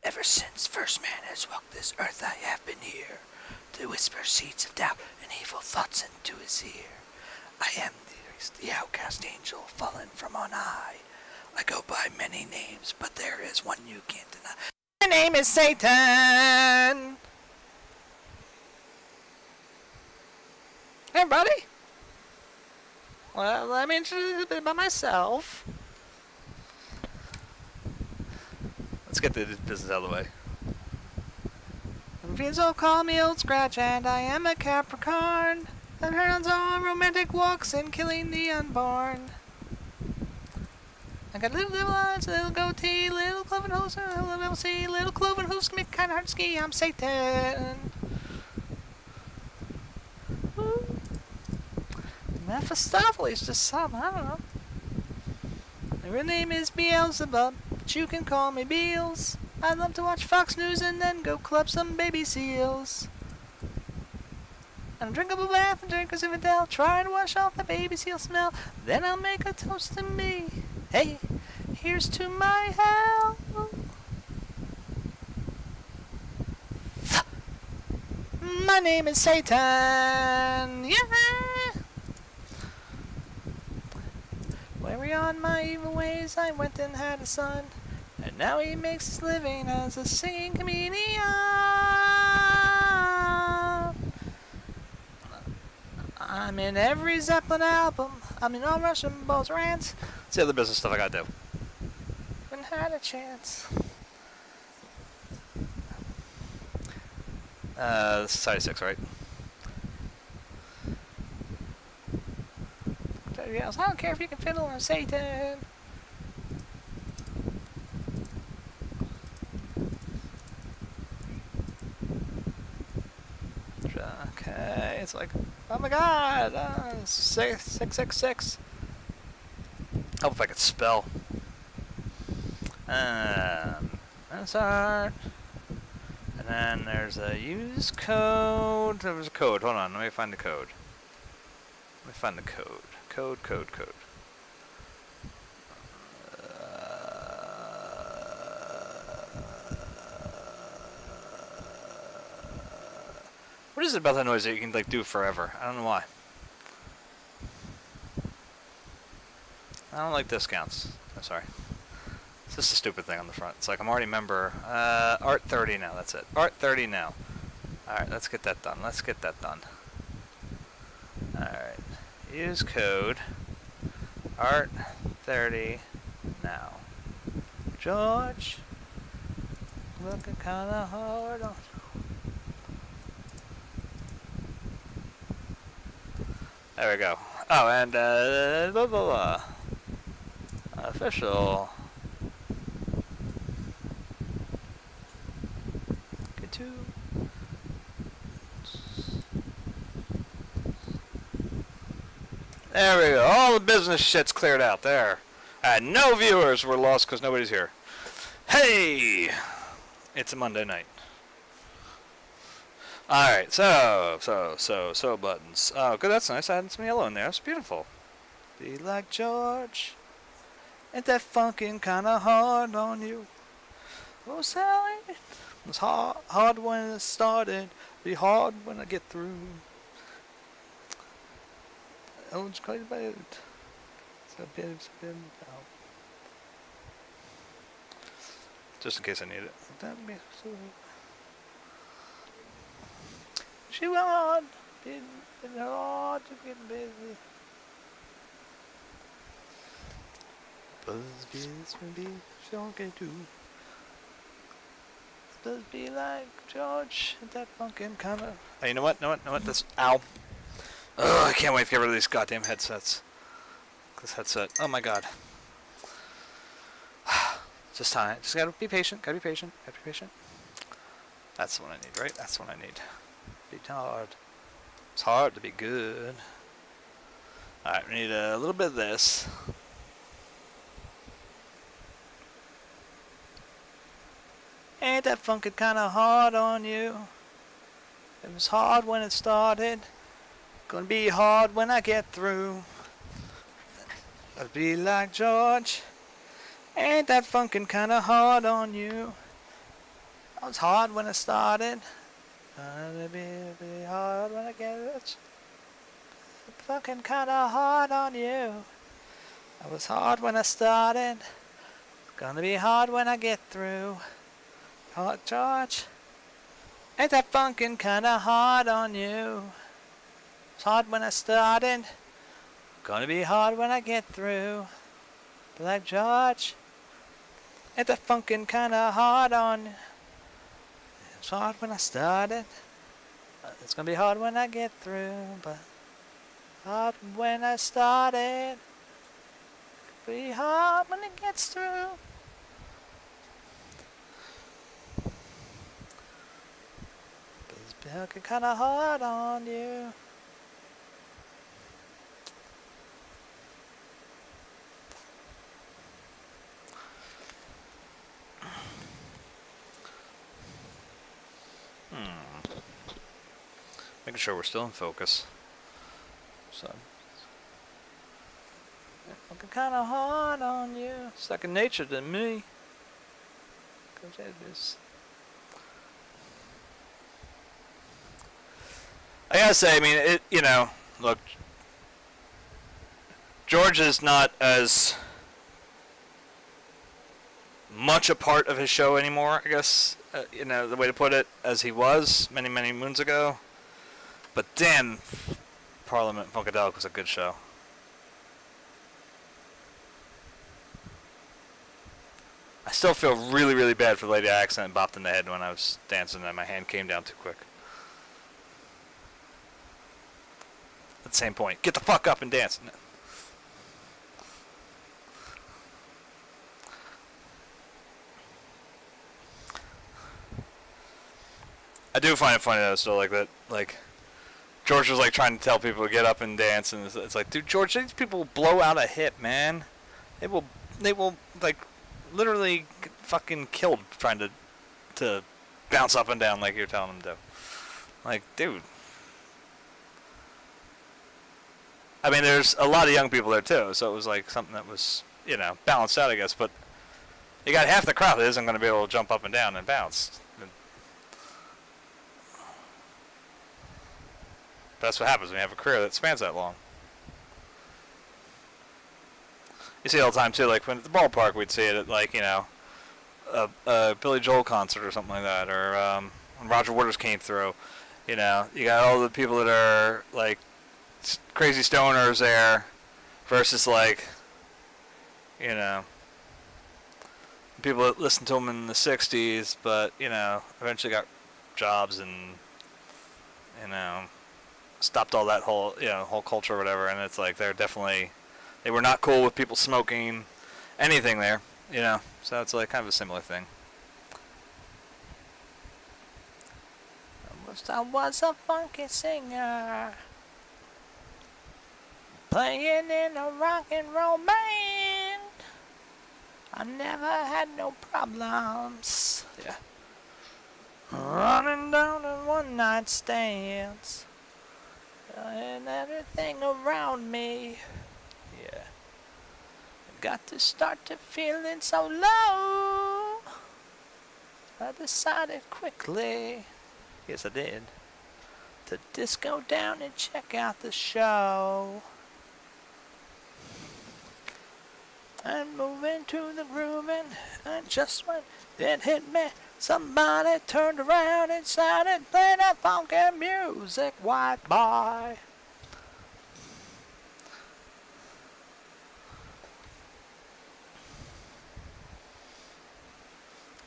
Ever since first man has walked this earth, I have been here to whisper seeds of doubt and evil thoughts into his ear. I am the outcast angel fallen from on high. I go by many names, but there is one you can't deny. My name is Satan! Hey everybody! Well, let me introduce you a bit about myself. Let's get this business out of the way. Rizzo call me Old Scratch, and I am a Capricorn that runs on romantic walks and killing the unborn. I got little eyes, little goatee, little cloven hooves, little see, little cloven hooves can make kinda hard to ski. I'm Satan. Ooh. Mephistopheles, just some, I don't know. My real name is Beelzebub, but you can call me Beels. I love to watch Fox News and then go club some baby seals. And I'll drink up a bath and drink a Zinfandel, try to wash off the baby seal smell. Then I'll make a toast to me. Hey, here's to my health. My name is Satan. Yeah. Weary on my evil ways, I went and had a son. And now he makes his living as a singing comedian. I'm in every Zeppelin album. I'm in all Russian Balls rants. It's the other business stuff I gotta do. Haven't had a chance. This is Society 6, right? I don't care if you can fiddle or Satan. Okay, it's like, oh my god, 666. Hope if I could spell. Menaceart. And then there's a use code. There was a code. Hold on, let me find the code. Let me find the code. Code. What is it about that noise that you can like do forever? I don't know why. I don't like discounts. I'm sorry. It's just a stupid thing on the front. It's like I'm already a member. Art 30 now. That's it. Art 30 now. Alright, let's get that done. Alright. Use code. Art 30 now. George. Looking kinda hard on. There we go. Oh, and blah blah blah. Official. Get to. There we go. All the business shit's cleared out there. And no viewers were lost because nobody's here. Hey! It's a Monday night. Alright, so buttons. Oh, good, that's nice. I had some yellow in there. That's beautiful. Be like George. Ain't that funkin' kinda hard on you? Oh, Sally. It was hard when it started. Be hard when I get through. Oh, it's quite about. Just in case I need it. That'd be so. She went on, been hard to get busy. Buzzbees will be shocking too. Does be like George and that pumpkin kinda. Hey, you know what? This. Ow. Ugh, I can't wait to get rid of these goddamn headsets. This headset. Oh my god. Just time. Just gotta be patient. Gotta be patient. That's what I need, right? That's what I need. Be hard. It's hard to be good. Alright, we need a little bit of this. Ain't that funkin' kinda hard on you? It was hard when it started. Gonna be hard when I get through. I'll be like George. Ain't that funkin' kinda hard on you? It was hard when I started. Gonna be hard when I get it. Fucking kinda hard on you. I was hard when I started. Gonna be hard when I get through. Hot George. Ain't that funkin' kinda hard on you? It's hard when I started. Gonna be hard when I get through. Black George. Ain't that funkin' kinda hard on you? It's hard when I started. It's gonna be hard when I get through. But hard when I started. Be hard when it gets through. It's kinda hard on you. Making sure we're still in focus. So, looking kind of hard on you. Second nature to me. I gotta say, I mean, it. You know, look, George is not as much a part of his show anymore, I guess, you know, the way to put it, as he was many, many moons ago. But damn, Parliament Funkadelic was a good show. I still feel really, really bad for the lady I accidentally bopped in the head when I was dancing and my hand came down too quick. At the same point, get the fuck up and dance. I do find it funny though, still, like that, like George was like trying to tell people to get up and dance, and it's like, dude, George, these people will blow out a hip, man. They will like literally get fucking killed trying to bounce up and down like you're telling them to. Like, dude. I mean, there's a lot of young people there too, so it was like something that was, you know, balanced out, I guess. But you got half the crowd that isn't going to be able to jump up and down and bounce. That's what happens when you have a career that spans that long. You see it all the time too, like when at the ballpark we'd see it at, like, you know, a Billy Joel concert or something like that, or when Roger Waters came through. You know, you got all the people that are like crazy stoners there versus, like, you know, people that listened to them in the 60s but, you know, eventually got jobs and, you know, stopped all that whole, you know, whole culture or whatever. And it's like they were not cool with people smoking anything there, you know. So it's like kind of a similar thing. I was a funky singer, playing in a rock and roll band. I never had no problems. Yeah. Running down in one night stands and everything around me. Yeah. Got to start to feeling so low. I decided quickly, yes I did, to just go down and check out the show. And move into the grooving, and just when it hit me, somebody turned around and started playing that funky music, white boy.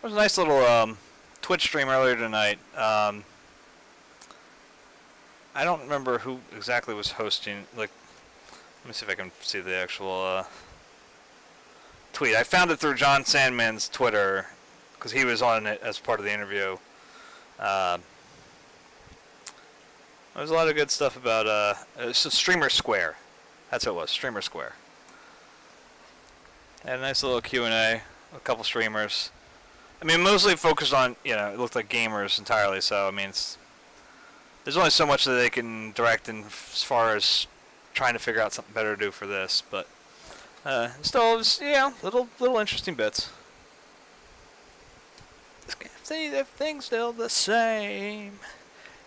There was a nice little Twitch stream earlier tonight. I don't remember who exactly was hosting. Like, let me see if I can see the actual tweet. I found it through John Sandman's Twitter because he was on it as part of the interview. There was a lot of good stuff about it's a Streamer Square. That's what it was, Streamer Square. Had a nice little Q&A, a couple streamers. I mean, mostly focused on, you know, it looked like gamers entirely. So I mean, there's only so much that they can direct in as far as trying to figure out something better to do for this, but still, it was, you know, little interesting bits. see if things still the same.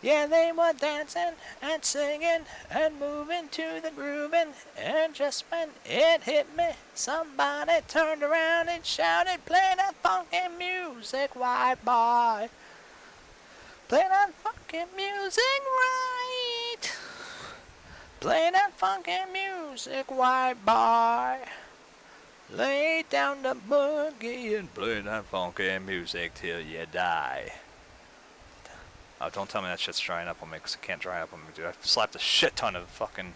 Yeah, they were dancing and singing and moving to the grooving, and just when it hit me, somebody turned around and shouted, "Play that funky music, white boy. Play that funky music right. Play that funky music, white boy. Lay down the boogie and play that funky music till you die." Oh, don't tell me that shit's drying up on me, because it can't dry up on me, dude. I've slapped a shit ton of fucking...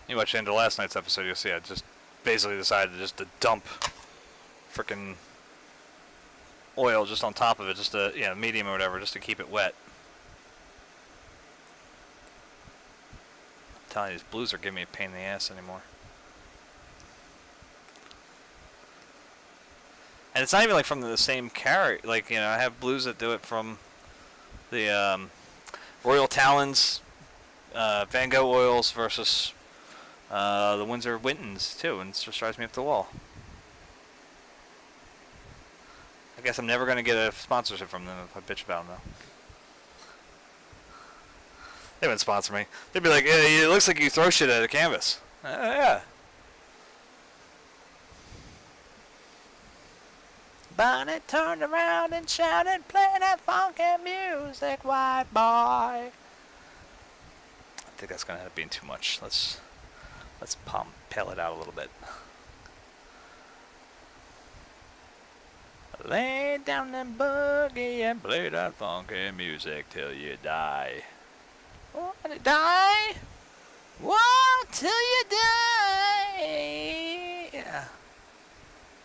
You watch the end of last night's episode, you'll see I just basically decided to dump frickin' oil just on top of it, just to, medium or whatever, just to keep it wet. I'm telling you, these blues are giving me a pain in the ass anymore. And it's not even like from the same carry. Like, I have blues that do it from the Royal Talons, Van Gogh oils versus the Windsor Wintons too, and it just drives me up the wall. I guess I'm never going to get a sponsorship from them if I bitch about them, though. They wouldn't sponsor me. They'd be like, "Hey, it looks like you throw shit at a canvas." Yeah. Bonnie turned around and shouted, "Play that funky music, white boy." I think that's going to end up being too much. Let's pale it out a little bit. Lay down and boogie and play that funky music till you die. What, die? What, till you die? Yeah.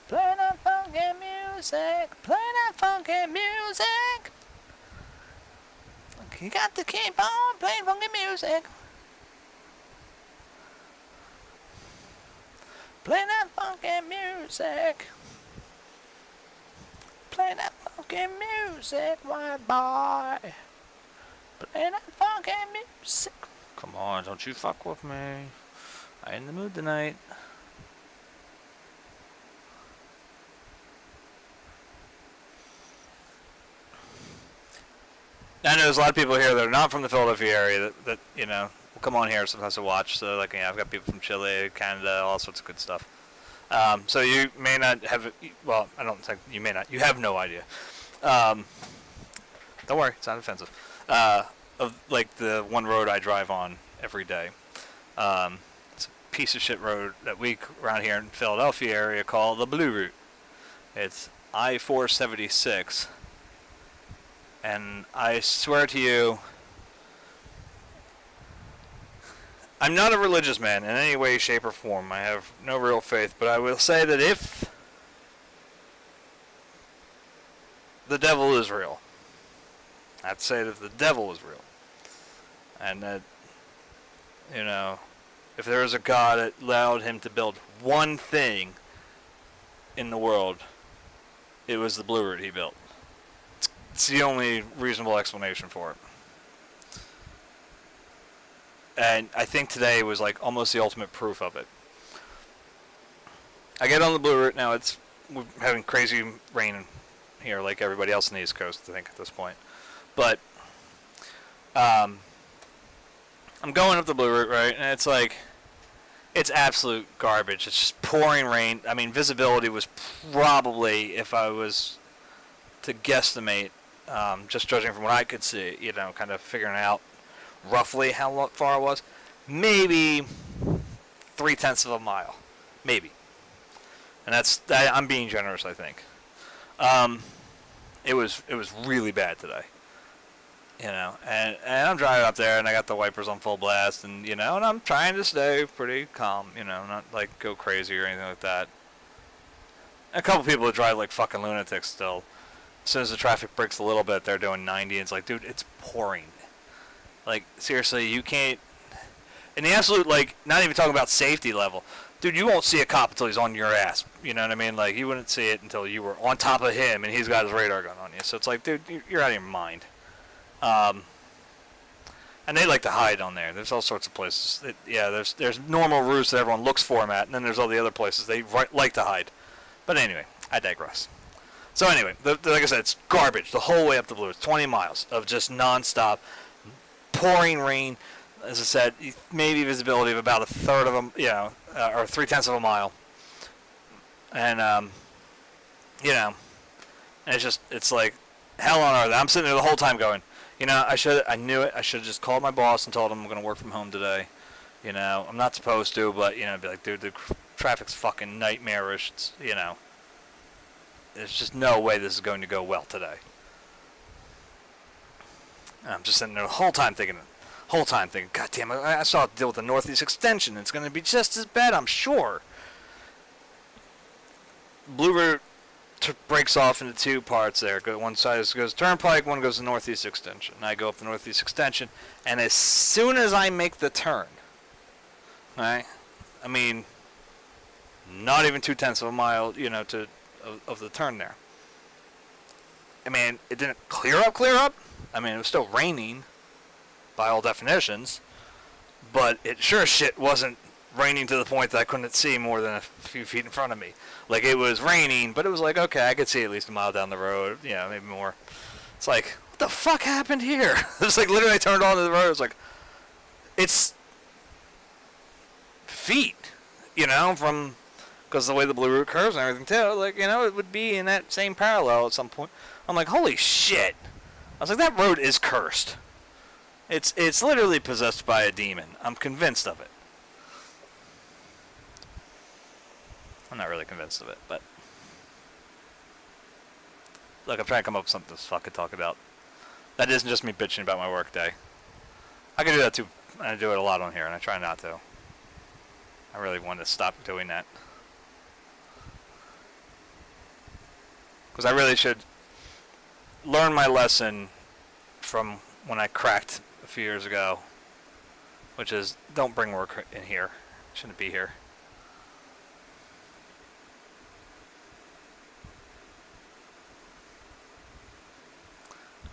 Play that funky music. Play that funky music. You got to keep on playing funky music. Play that funky music. Play that funky music, white boy. Play that funky music. Come on, don't you fuck with me. I ain't in the mood tonight. I know there's a lot of people here that are not from the Philadelphia area that will come on here sometimes to watch. So, like, I've got people from Chile, Canada, all sorts of good stuff. So you may not have, well, I don't think you may not. You have no idea. Don't worry, it's not offensive. Of like the one road I drive on every day. It's a piece of shit road that we around here in Philadelphia area call the Blue Route. It's I-476. And I swear to you, I'm not a religious man in any way, shape, or form. I have no real faith, but I will say that if the devil is real, I'd say that the devil is real. And that, if there is a God that allowed him to build one thing in the world, it was the Blue Route he built. It's the only reasonable explanation for it. And I think today was like almost the ultimate proof of it. I get on the Blue Route now. We're having crazy rain here, like everybody else on the East Coast, I think, at this point. But I'm going up the Blue Route, right? And it's like, it's absolute garbage. It's just pouring rain. I mean, visibility was probably, if I was to guesstimate, just judging from what I could see, kind of figuring out roughly how far it was, maybe 0.3 of a mile, maybe. And I'm being generous, I think. It was really bad today, and I'm driving up there, and I got the wipers on full blast, and and I'm trying to stay pretty calm, not like go crazy or anything like that. A couple people who drive like fucking lunatics still. As soon as the traffic breaks a little bit, they're doing 90, and it's like, dude, it's pouring. Like, seriously, you can't... In the absolute, like, not even talking about safety level. Dude, you won't see a cop until he's on your ass. You know what I mean? Like, you wouldn't see it until you were on top of him, and he's got his radar gun on you. So it's like, dude, you're out of your mind. And And they like to hide on there. There's all sorts of places. There's normal routes that everyone looks for them at, and then there's all the other places they like to hide. But anyway, I digress. So anyway, like I said, it's garbage the whole way up the Blue. It's 20 miles of just nonstop pouring rain. As I said, maybe visibility of about a third of them, or 3/10 of a mile. And and it's like hell on earth. I'm sitting there the whole time going, I knew it. I should have just called my boss and told him I'm going to work from home today. I'm not supposed to, but, be like, dude, the traffic's fucking nightmarish. It's, there's just no way this is going to go well today. And I'm just sitting there the whole time thinking, God damn it, I still have to deal with the Northeast Extension. It's going to be just as bad, I'm sure. Blue Route breaks off into two parts there. One side goes Turnpike, one goes the Northeast Extension. And I go up the Northeast Extension, and as soon as I make the turn, right? I mean, not even 2/10 of a mile, of the turn there. I mean, it didn't clear up. I mean, it was still raining, by all definitions, but it sure as shit wasn't raining to the point that I couldn't see more than a few feet in front of me. Like, it was raining, but it was like, okay, I could see at least a mile down the road, maybe more. It's like, what the fuck happened here? It's like, literally I turned onto the road, it's like, it's feet, from, because the way the Blue Route curves and everything too, like, it would be in that same parallel at some point. I'm like, holy shit. I was like, that road is cursed. It's literally possessed by a demon. I'm convinced of it. I'm not really convinced of it, but look, I'm trying to come up with something to fucking talk about. That isn't just me bitching about my work day. I can do that too. I do it a lot on here, and I try not to. I really want to stop doing that. Because I really should learn my lesson from when I cracked a few years ago, which is don't bring work in here. Shouldn't be here.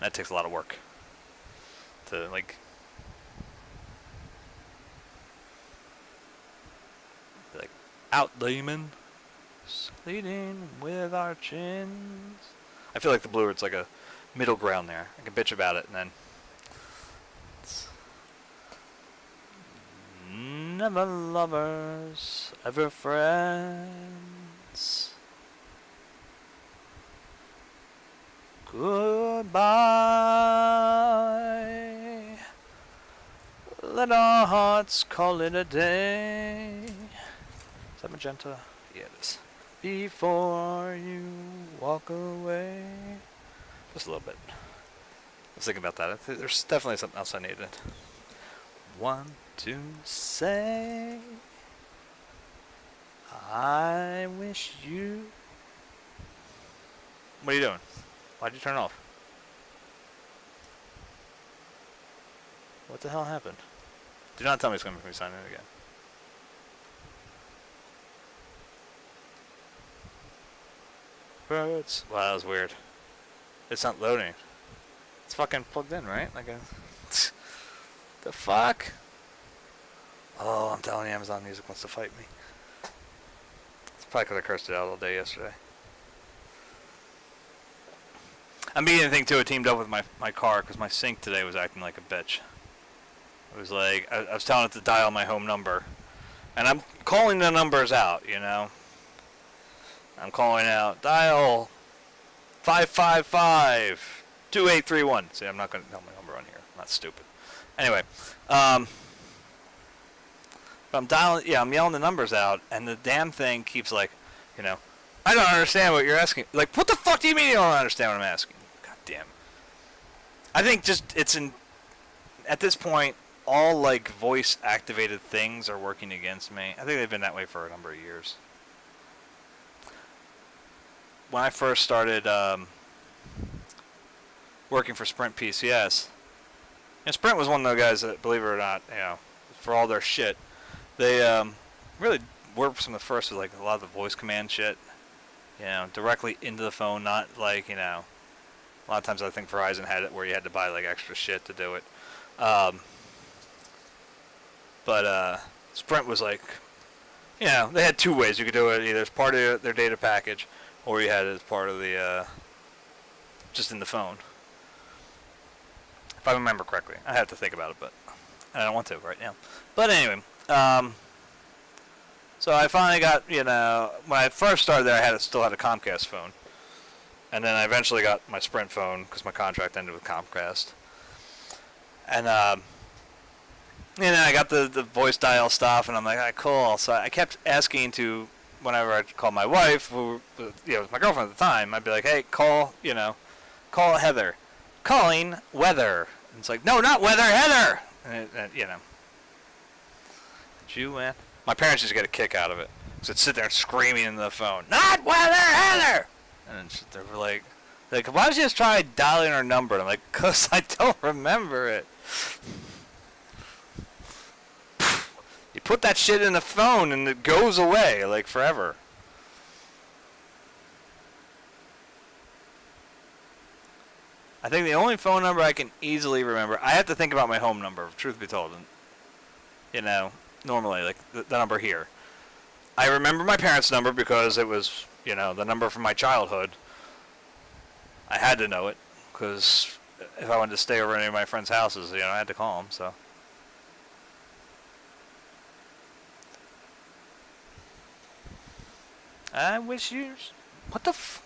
That takes a lot of work to, like, out demon, sleeting with our chins. I feel like the Blue Route's like a middle ground there. I can bitch about it and then never lovers, ever friends. Goodbye. Let our hearts call it a day. Is that magenta? Yeah, it is. Before you walk away. Just a little bit. I was thinking about that. There's definitely something else I needed. Want to say I wish you. What are you doing? Why'd you turn off? What the hell happened? Do not tell me it's going to make me sign in again. Birds. Wow, that was weird. It's not loading. It's fucking plugged in, right? Like a... The fuck? Oh, I'm telling you, Amazon Music wants to fight me. It's probably because I cursed it out all day yesterday. I'm beginning to think, too, I teamed up with my car because my sync today was acting like a bitch. It was like, I was telling it to dial my home number. And I'm calling the numbers out, I'm calling out, dial 555-2831. See, I'm not going to tell my number on here. I'm not stupid. Anyway, but I'm dialing, I'm yelling the numbers out, and the damn thing keeps like, I don't understand what you're asking. Like, what the fuck do you mean you don't understand what I'm asking? God damn. I think just, at this point, all, like, voice-activated things are working against me. I think they've been that way for a number of years. When I first started working for Sprint PCS, Sprint was one of those guys that, believe it or not, for all their shit, they really were some of the first with like a lot of the voice command shit, directly into the phone, not like, a lot of times I think Verizon had it where you had to buy like extra shit to do it. But Sprint was like, they had two ways you could do it. Either as part of their data package, or you had it as part of the just in the phone. If I remember correctly, I have to think about it, but I don't want to right now. But anyway, so I finally got, when I first started there, I still had a Comcast phone. And then I eventually got my Sprint phone because my contract ended with Comcast. And, I got the voice dial stuff, and I'm like, all right, cool. So I kept asking whenever I called my wife, who, was my girlfriend at the time, I'd be like, hey, call Heather. Calling weather. And it's like, no, not weather, Heather! And my parents just get a kick out of it. So I'd sit there screaming into the phone, not weather, Heather! And they were like, why don't you just try dialing her number? And I'm like, because I don't remember it. You put that shit in the phone and it goes away, like, forever. I think the only phone number I can easily remember, I have to think about my home number, truth be told. Normally, like, the number here. I remember my parents' number because it was, the number from my childhood. I had to know it, because if I wanted to stay over at any of my friends' houses, I had to call them, so. I wish you... What the f...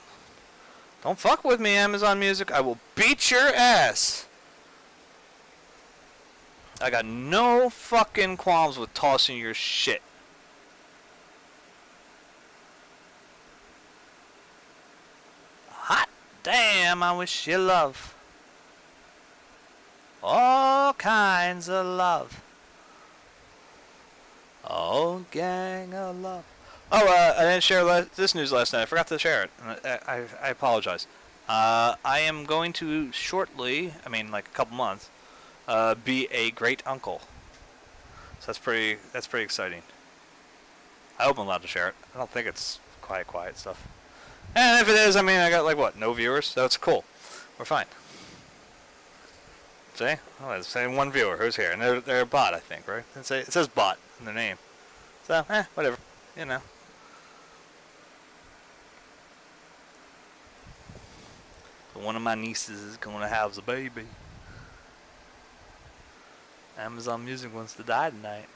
Don't fuck with me, Amazon Music. I will beat your ass. I got no fucking qualms with tossing your shit. Hot damn, I wish you love. All kinds of love. All gang of love. Oh, I didn't share this news last night. I forgot to share it. I apologize. I am going to shortly, like a couple months, be a great uncle. So that's pretty exciting. I hope I'm allowed to share it. I don't think it's quiet stuff. And if it is, I got no viewers, so it's cool. We're fine. See? Oh, it's saying one viewer. Who's here? And they're a bot, I think, right? It says bot in their name. So, whatever. One of my nieces is going to have a baby. Amazon Music wants to die tonight.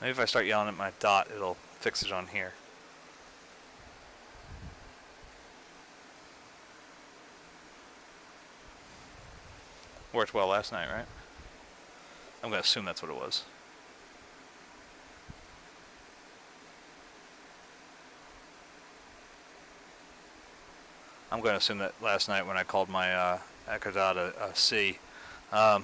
Maybe if I start yelling at my dot, it'll fix it on here. Worked well last night, right? I'm going to assume that's what it was. I'm going to assume that last night when I called my Echo Dot a C. That's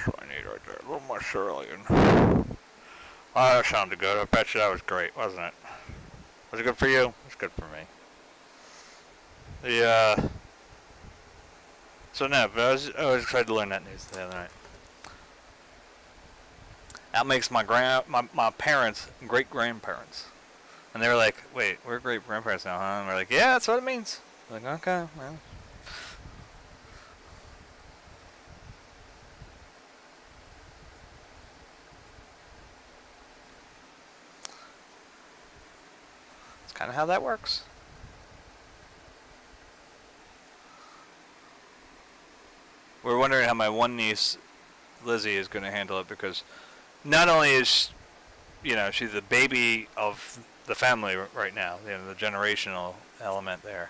what I need right there. A little more cerulean. Oh, that sounded good. I bet you that was great, wasn't it? Was it good for you? It was good for me. So no, but I was excited to learn that news the other night. That makes my parents great-grandparents. And they were like, wait, we're great-grandparents now, huh? And we're like, yeah, that's what it means. I'm like, okay, well. Kind of how that works. We're wondering how my one niece, Lizzie, is going to handle it, because not only is, she's the baby of the family right now, the generational element there.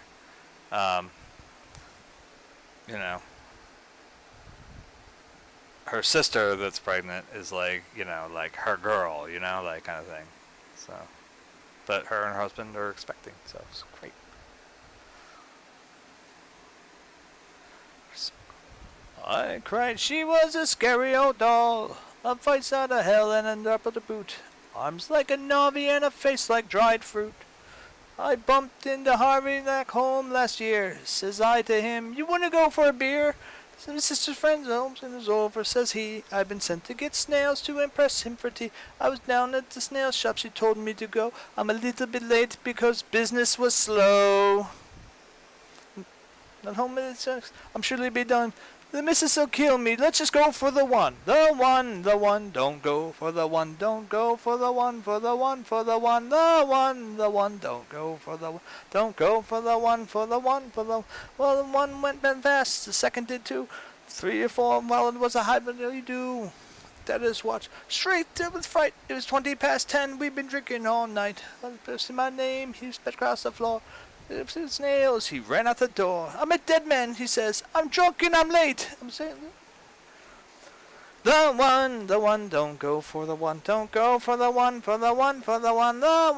Her sister that's pregnant is like her girl, like kind of thing. So. But her and her husband are expecting, so it's great. I cried, she was a scary old doll, a face out of hell and a up of the boot, arms like a Navi and a face like dried fruit. I bumped into Harvey back home last year. Says I to him, you wanna go for a beer? Says my sister's friend's home and it's over. Says he, I've been sent to get snails to impress him for tea. I was down at the snail shop, she told me to go. I'm a little bit late because business was slow. Not home at 6. I'm surely be done. The missus will kill me. Let's just go for the one. The one, the one. Don't go for the one. Don't go for the one. For the one, for the one. The one, the one. Don't go for the one. Don't go for the one. For the one, for the. Well, the one went fast. The second did too. 3 or 4. Well, it was a high, but you do. That is watch. Straight there with fright. It was 20 past 10. We've been drinking all night. Posting my name. He spat across the floor. Snails. He ran out the door. I'm a dead man, he says. I'm drunk and I'm late. I'm saying the one, don't go for the one, don't go for the one, for the one, for the one, the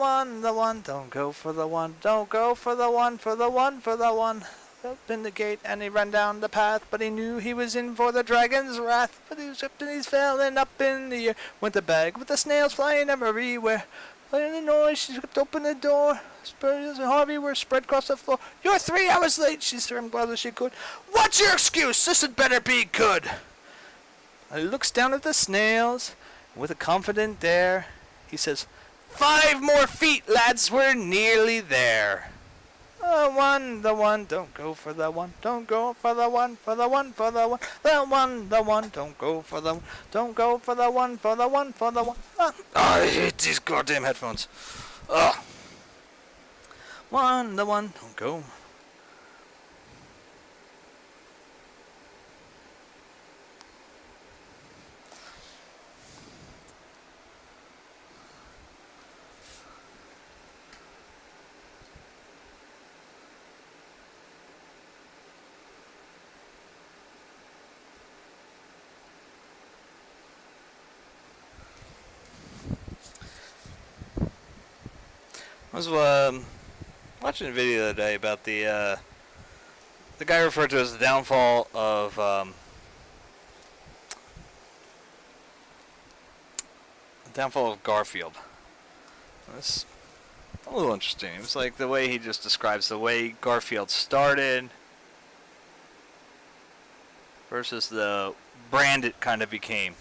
one, don't go for the one, don't go for the one, for the one, for the one. Opened the gate and he ran down the path, but he knew he was in for the dragon's wrath. But he tripped and he's fell and up in the air went the bag with the snails flying everywhere. In the noise, she ripped open the door. Spurs and Harvey were spread across the floor. You're 3 hours late, she screamed loud as she could. What's your excuse? This had better be good. He looks down at the snails, and with a confident air, he says, 5 more feet, lads, we're nearly there. The one, don't go for the one, don't go for the one, for the one, for the one, the one, don't go for the one, don't go for the one, for the one, for the one. I hate these goddamn headphones. Ugh. The one, don't go. I was watching a video the other day about the guy referred to as the downfall of Garfield. That's a little interesting. It was like the way he just describes the way Garfield started versus the brand it kind of became.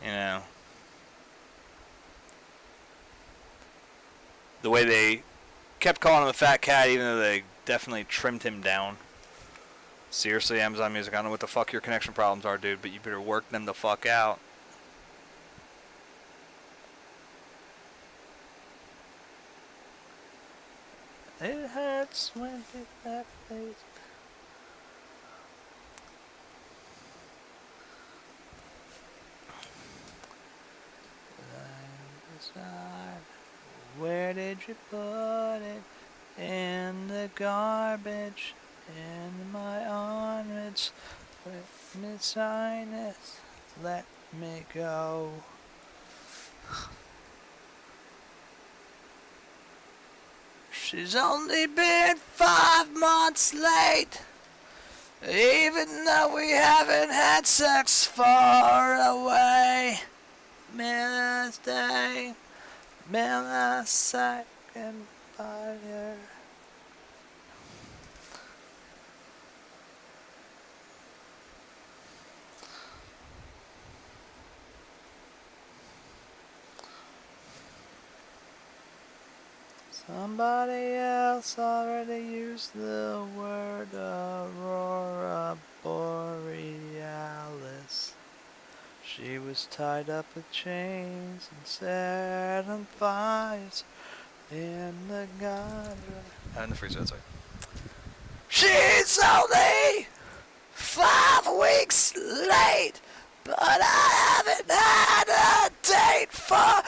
You know, the way they kept calling him a fat cat even though they definitely trimmed him down. Seriously, Amazon Music, I don't know what the fuck your connection problems are, dude, but you better work them the fuck out. It hurts when you that face. Where did you put it? In the garbage. In my arms. Menaceart, let me go. She's only been 5 months late. Even though we haven't had sex far away. Menaceart, Menaceart and fire. Somebody else already used the word Aurora Borealis. She was tied up with chains and set on fires in the garden. And the freezer, sorry. She's only 5 weeks late, but I haven't had a date forever.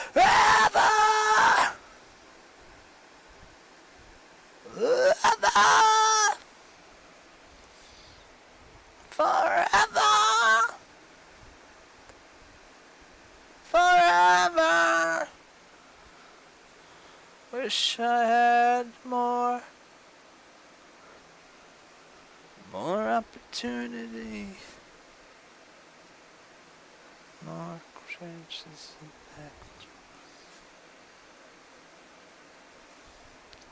Forever. Forever. Wish I had more opportunity, more chances.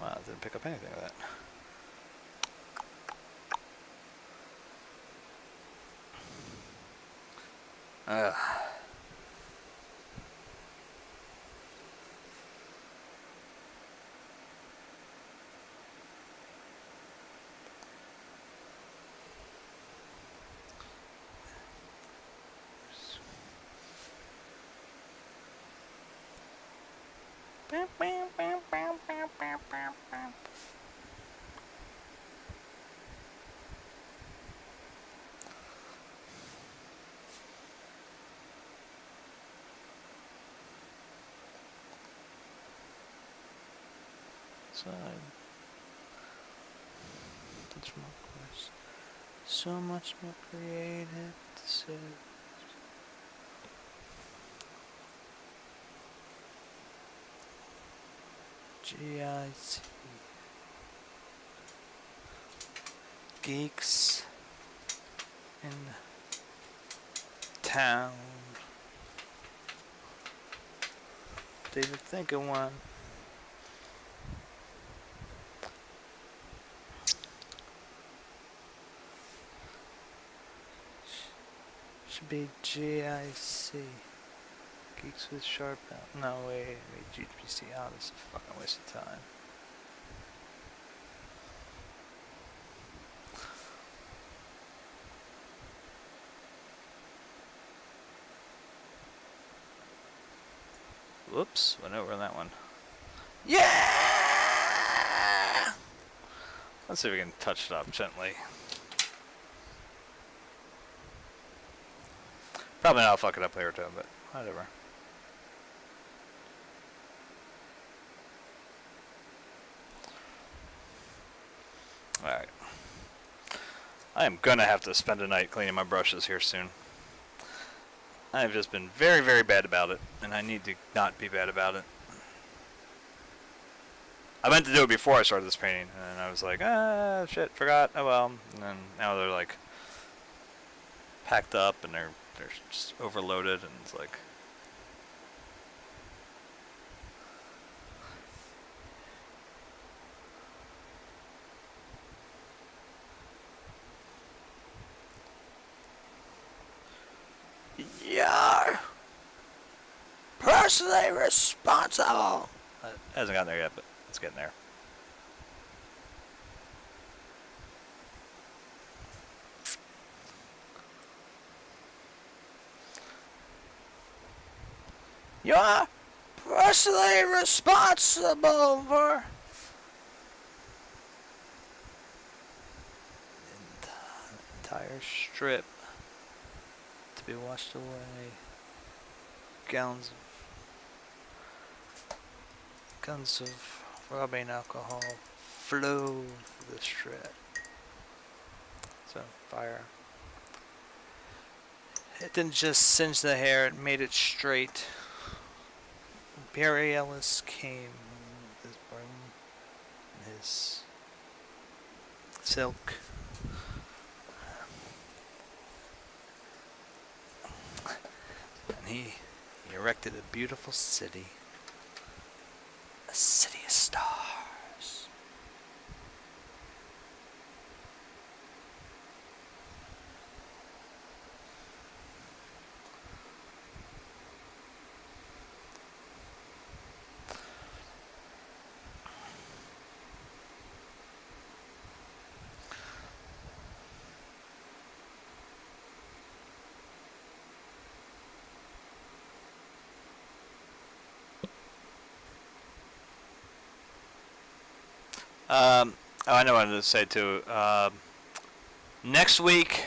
Wow, it didn't pick up anything of that. Ugh. So much more creative to say. GIC. Geeks in town. Didn't think of one. Should be GIC. Geeks with sharp out. No, wait. GPC. Oh, this is a fucking waste of time. Whoops. Went over on that one. Yeah! Let's see if we can touch it up gently. Probably not fuck it up later too, but whatever. Alright. I am gonna have to spend a night cleaning my brushes here soon. I've just been very, very bad about it, and I need to not be bad about it. I meant to do it before I started this painting, and I was like, ah, shit, forgot, oh well. And then now they're like packed up, and they're just overloaded, and it's like, you're personally responsible. It hasn't gotten there yet, but it's getting there. You're personally responsible for the entire strip to be washed away. Gallons of rubbing alcohol flow through the strip. So fire. It didn't just singe the hair; it made it straight. Barry Ellis came with his broom and his silk. And he erected a beautiful city. A city of stars. I know what I wanted to say too. Next week,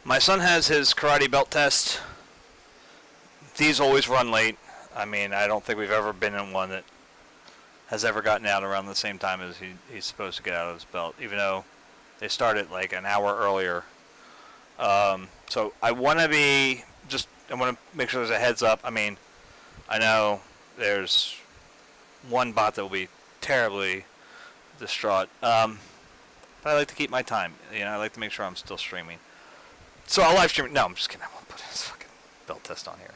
my son has his karate belt test. These always run late. I mean, I don't think we've ever been in one that has ever gotten out around the same time as he's supposed to get out of his belt, even though they started like an hour earlier. So I want to make sure there's a heads up. I mean, I know there's one bot that will be terribly distraught. But I like to keep my time. I like to make sure I'm still streaming. So I'll live stream. No, I'm just kidding. I won't put his fucking belt test on here.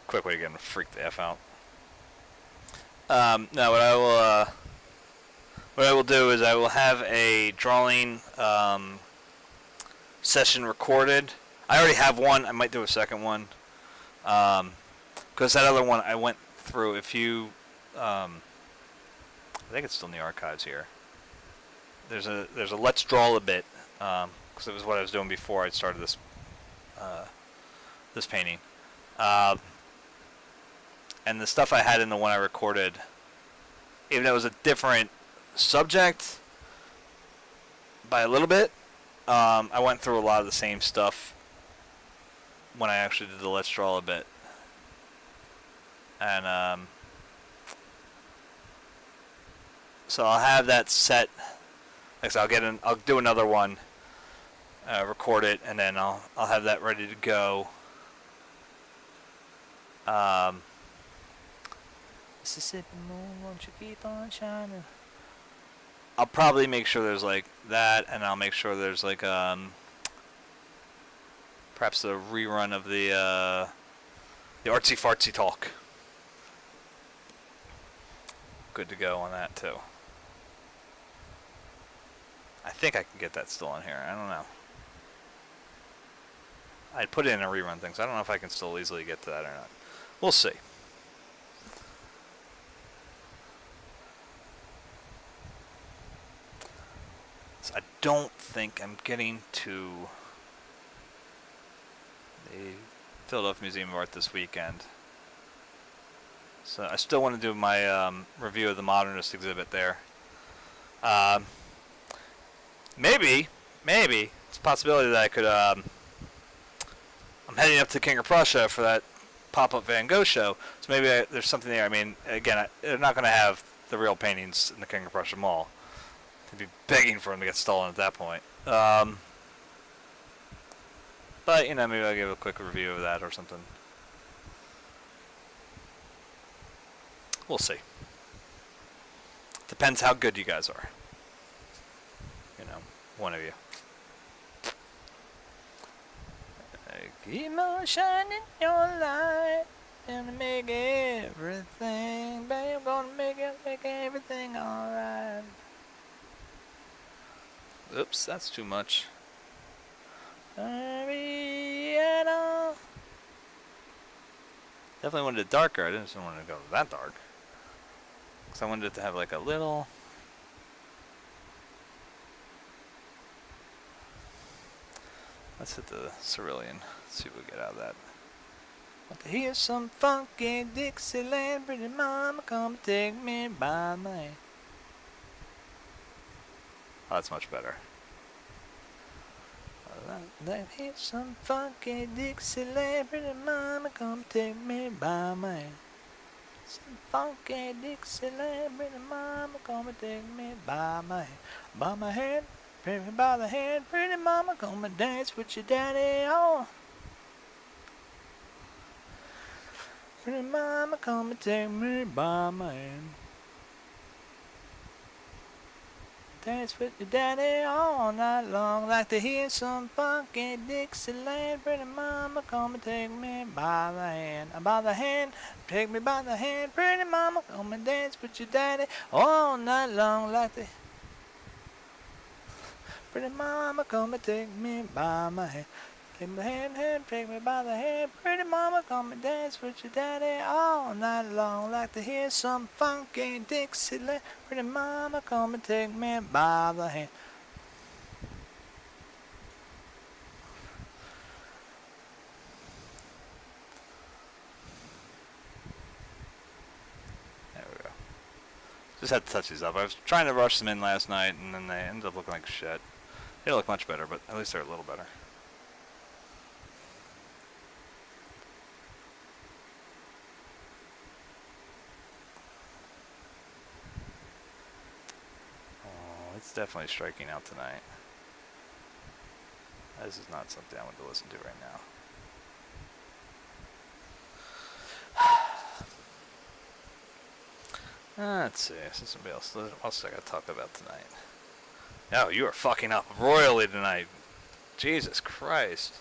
quick way to get him to freak the F out. No, what I will do is I will have a drawing session recorded. I already have one. I might do a second one. Because that other one I went through. If you, I think it's still in the archives here. There's a Let's Draw a Bit, because it was what I was doing before I started this this painting. And the stuff I had in the one I recorded, even though it was a different subject by a little bit, I went through a lot of the same stuff when I actually did the Let's Draw a Bit. And so I'll have that set. Like I said, I'll do another one, record it, and then I'll have that ready to go. Mississippi moon, won't you keep on shining? I'll probably make sure there's like that, and I'll make sure there's like perhaps a rerun of the artsy fartsy talk. Good to go on that too. I think I can get that still in here. I don't know. I'd put it in a rerun thing, so I don't know if I can still easily get to that or not. We'll see. So I don't think I'm getting to the Philadelphia Museum of Art this weekend. So I still want to do my review of the Modernist exhibit there. Maybe it's a possibility that I could. I'm heading up to King of Prussia for that pop-up Van Gogh show, so maybe there's something there. I mean, again, they're not going to have the real paintings in the King of Prussia Mall. They'd be begging for them to get stolen at that point. But you know, maybe I'll give a quick review of that or something. We'll see. Depends how good you guys are. You know, one of you. Keep on shining your light, gonna make everything, babe, gonna make everything alright. Oops, that's too much. Definitely wanted it darker. I didn't want it to go that dark. Because I wanted it to have like a little... Let's hit the cerulean. See what we get out of that. Want to hear some funky Dixieland, pretty mama, come take me by my hand. Oh, that's much better. Let me hear some funky Dixieland, pretty mama, come take me by my hand. Some funky Dixieland, pretty mama, come and take me by my hand. By my hand, take me by the hand, pretty mama, come and dance with your daddy on. Pretty mama, come and take me by my hand. Dance with your daddy all night long. Like to hear some funky Dixieland. Pretty mama, come and take me by the hand. By the hand, take me by the hand. Pretty mama, come and dance with your daddy all night long. Like the pretty mama, come and take me by my hand. Take my hand, take me by the hand. Pretty mama, come and dance with your daddy all night long. Like to hear some funky Dixieland. Pretty mama, come and take me by the hand. There we go. Just had to touch these up. I was trying to rush them in last night, and then they ended up looking like shit. They look much better, but at least they're a little better. It's definitely striking out tonight. This is not something I want to listen to right now. Let's see. This is somebody else. What else I got to talk about tonight? No, you are fucking up royally tonight. Jesus Christ.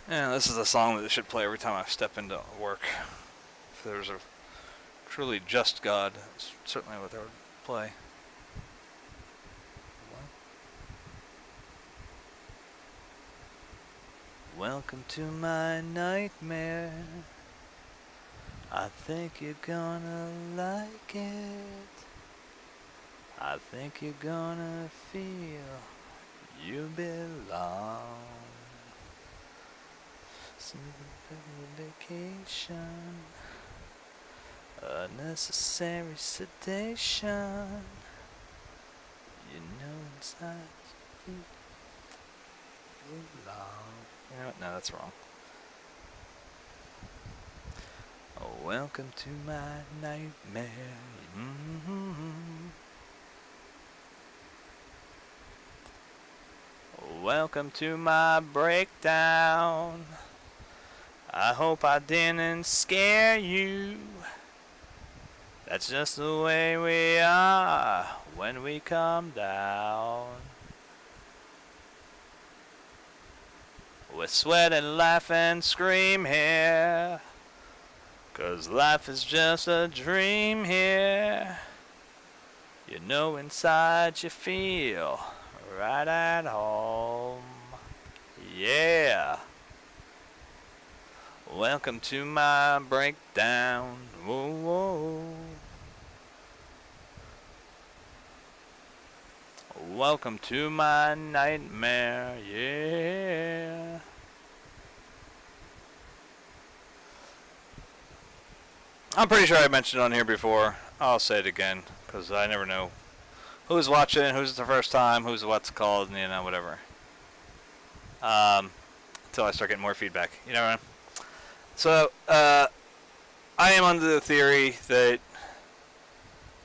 Yeah, this is a song that they should play every time I step into work. If there's a truly just God, it's certainly what they would play. Welcome to my nightmare. I think you're gonna like it. I think you're gonna feel you belong. Some vacation, unnecessary sedation. You know inside you belong. You know what? No, that's wrong. Oh, welcome to my nightmare. Mm-hmm. Welcome to my breakdown. I hope I didn't scare you. That's just the way we are when we come down. We sweat and laugh and scream here, 'cause life is just a dream here. You know inside you feel right at home. Yeah. Welcome to my breakdown. Whoa, whoa. Welcome to my nightmare. Yeah. I'm pretty sure I mentioned it on here before. I'll say it again, because I never know who's watching, who's the first time, who's what's called, you know, whatever. Until I start getting more feedback. You know what I mean? So, I am under the theory that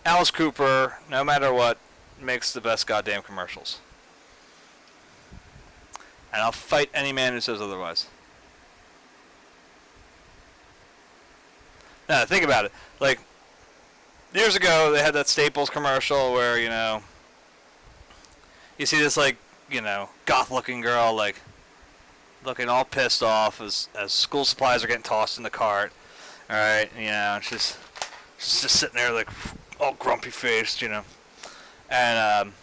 Alice Cooper, no matter what, makes the best goddamn commercials. And I'll fight any man who says otherwise. Now, think about it. Like, years ago, they had that Staples commercial where, you know, you see this, like, you know, goth-looking girl, like, looking all pissed off as school supplies are getting tossed in the cart. Alright, you know, she's just sitting there, like, all grumpy-faced, you know. And,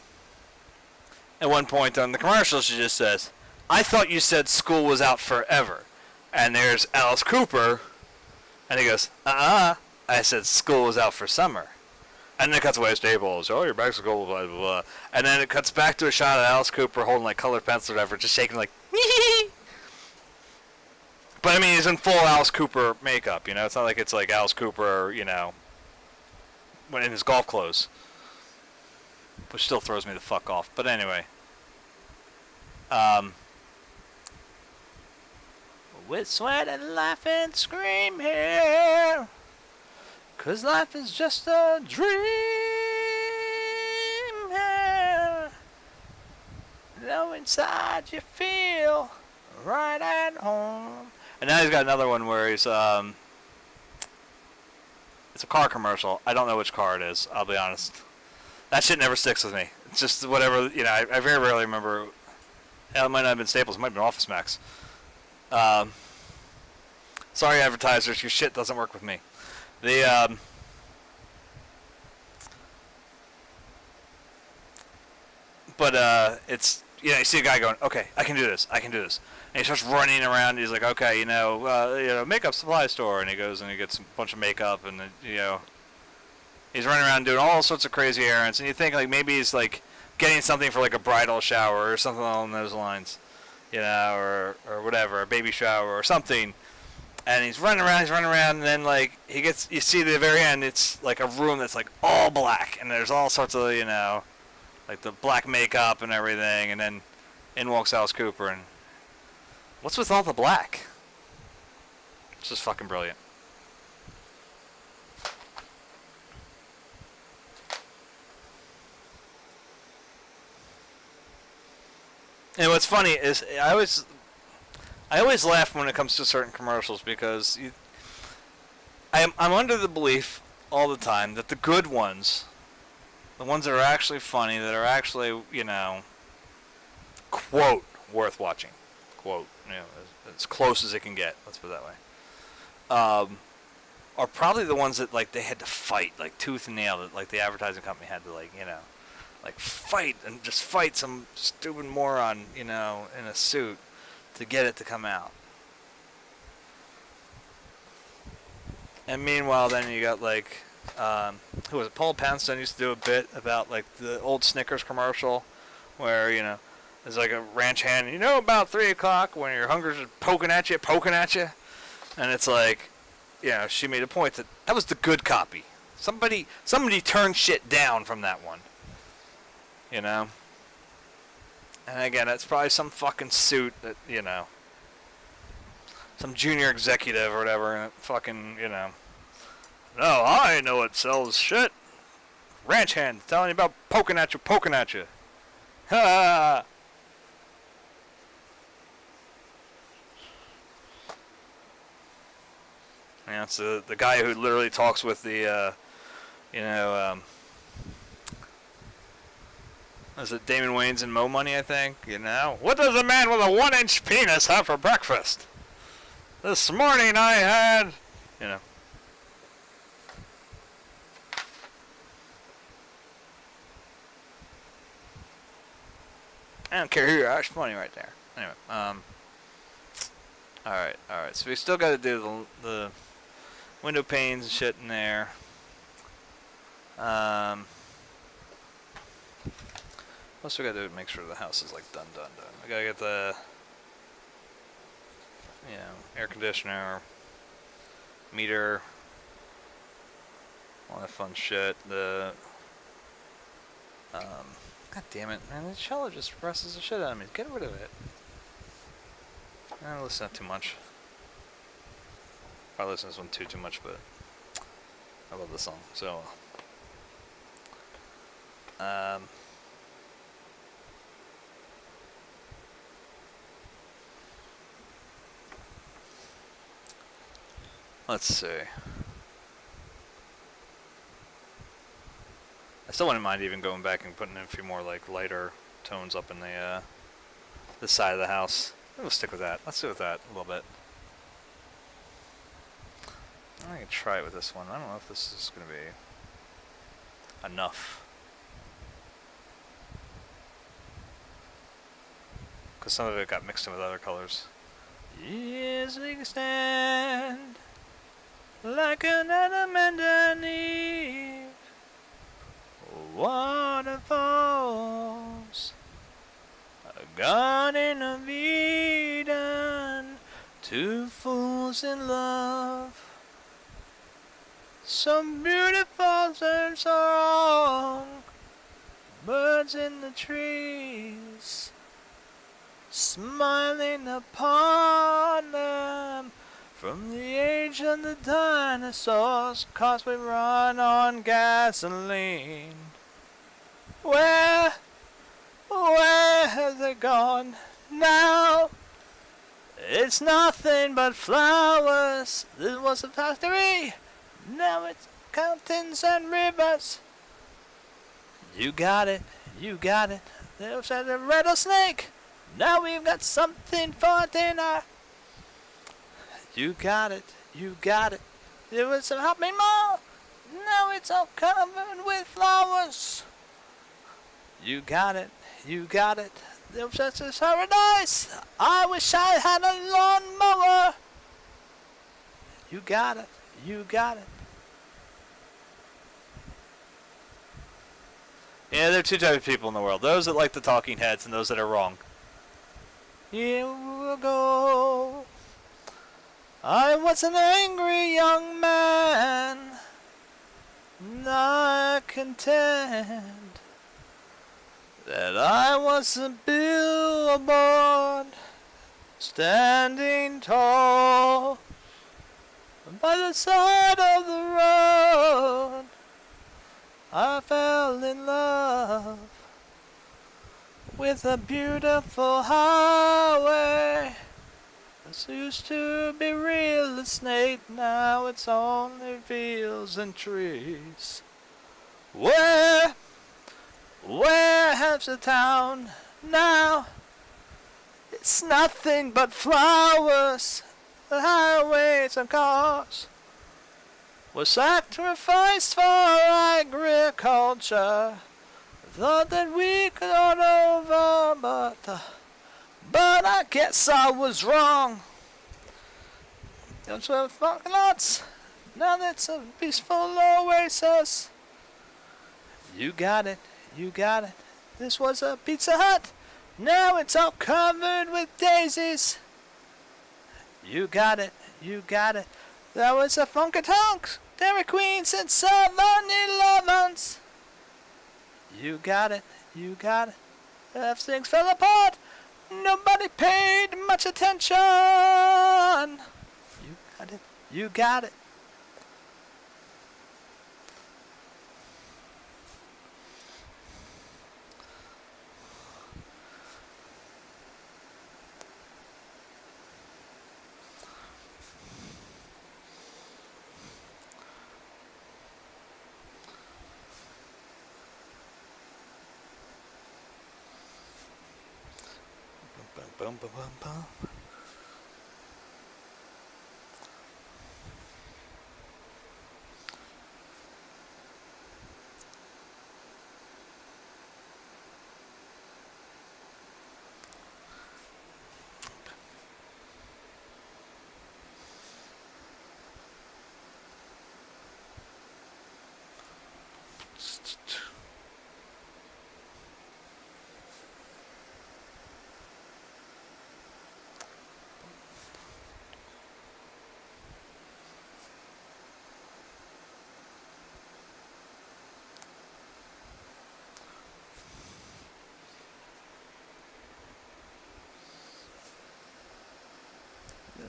at one point on the commercial, she just says, "I thought you said school was out forever." And there's Alice Cooper, and he goes, I said school was out for summer. And then it cuts away to Staples. "Oh, you're back to school, blah, blah, blah." And then it cuts back to a shot of Alice Cooper holding, like, colored pencil or whatever, just shaking, like, But, I mean, he's in full Alice Cooper makeup, you know? It's not like it's like Alice Cooper, you know, when in his golf clothes. Which still throws me the fuck off. But anyway. With sweat and laugh and scream here, 'cause life is just a dream here. Know inside you feel right at home. And now he's got another one where he's, it's a car commercial. I don't know which car it is, I'll be honest. That shit never sticks with me. It's just whatever, you know, I very rarely remember. It might not have been Staples, it might have been Office Max. Sorry, advertisers, your shit doesn't work with me. The, it's, you know, you see a guy going, "Okay, I can do this, I can do this." And he starts running around, he's like, "Okay, you know, makeup supply store," and he goes and he gets a bunch of makeup, and, you know, he's running around doing all sorts of crazy errands, and you think, like, maybe he's, like, getting something for, like, a bridal shower or something along those lines, you know, or whatever, a baby shower or something. And he's running around, and then, like, you see at the very end, it's, like, a room that's, like, all black, and there's all sorts of, you know, like, the black makeup and everything, and then in walks Alice Cooper, and what's with all the black? It's just fucking brilliant. And what's funny is I always laugh when it comes to certain commercials because I'm under the belief all the time that the good ones, the ones that are actually funny, that are actually, you know, quote, worth watching, quote, as close as it can get. Let's put it that way. Are probably the ones that like they had to fight like tooth and nail. That like the advertising company had to like like fight and just fight some stupid moron in a suit to get it to come out. And meanwhile, then you got like who was it? Paul Poundstone used to do a bit about like the old Snickers commercial where there's like a ranch hand. About 3 o'clock when your hunger's just poking at you, and it's like. She made a point that was the good copy. Somebody turned shit down from that one. And again, that's probably some fucking suit that, some junior executive or whatever, and fucking, no, I know what sells shit. Ranch hand telling you about poking at you. Ha! It's the guy who literally talks with the, is it Damon Wayans and Mo Money, I think? What does a man with a 1-inch penis have for breakfast? This morning I had, I don't care who you are, it's funny right there. Anyway, alright, so we still gotta do the window panes and shit in there. What else we gotta do to make sure the house is like done. We gotta get the air conditioner, meter, all that fun shit. God damn it, man, the cello just presses the shit out of me. Get rid of it. I don't listen to too much. I listen to this one too much, but I love the song. So, let's see. I still wouldn't mind even going back and putting in a few more like lighter tones up in the side of the house. We'll stick with that. Let's do with that a little bit. I can try it with this one. I don't know if this is going to be enough. Because some of it got mixed in with other colors. Yes, we can stand like an Adam and an Eve. Waterfalls, a garden of Eden, two fools in love. Some beautiful and song, birds in the trees, smiling upon them from the age of the dinosaurs, 'cause we run on gasoline. Where have they gone now? It's nothing but flowers. This was a factory. Now it's mountains and rivers. You got it. There's a rattlesnake. Now we've got something for dinner. You got it. There was a hopping mall. Now it's all covered with flowers. You got it. There was just a paradise. I wish I had a lawnmower. You got it. Yeah, there are two types of people in the world. Those that like the talking heads and those that are wrong. Here we go. I was an angry young man, not content that I was a billboard standing tall by the side of the road. I fell in love with a beautiful highway. This used to be real estate, now it's only fields and trees. Where has the town now? It It's nothing but flowers, the highways and cars were sacrificed for agriculture. Thought that we could start over, but I guess I was wrong. Those were fucking lots. Now that's a peaceful oasis. You got it, you got it. This was a Pizza Hut. Now it's all covered with daisies. You got it, you got it. That was a Funky Tonk Dairy Queen since 7-Elevens. You got it, you got it. If things fell apart, nobody paid much attention. You got it, you got it. Boom, boom, boom, boom.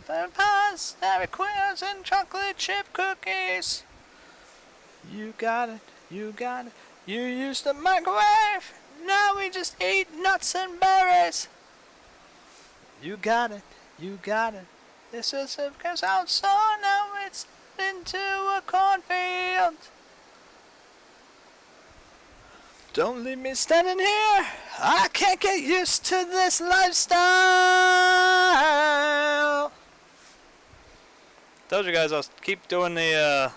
Vampires, Dairy Queens, and chocolate chip cookies. You got it, you got it. You used the microwave. Now we just eat nuts and berries. You got it, you got it. This is a goes out, so now it's into a cornfield. Don't leave me standing here. I can't get used to this lifestyle. Told you guys I'll keep doing the,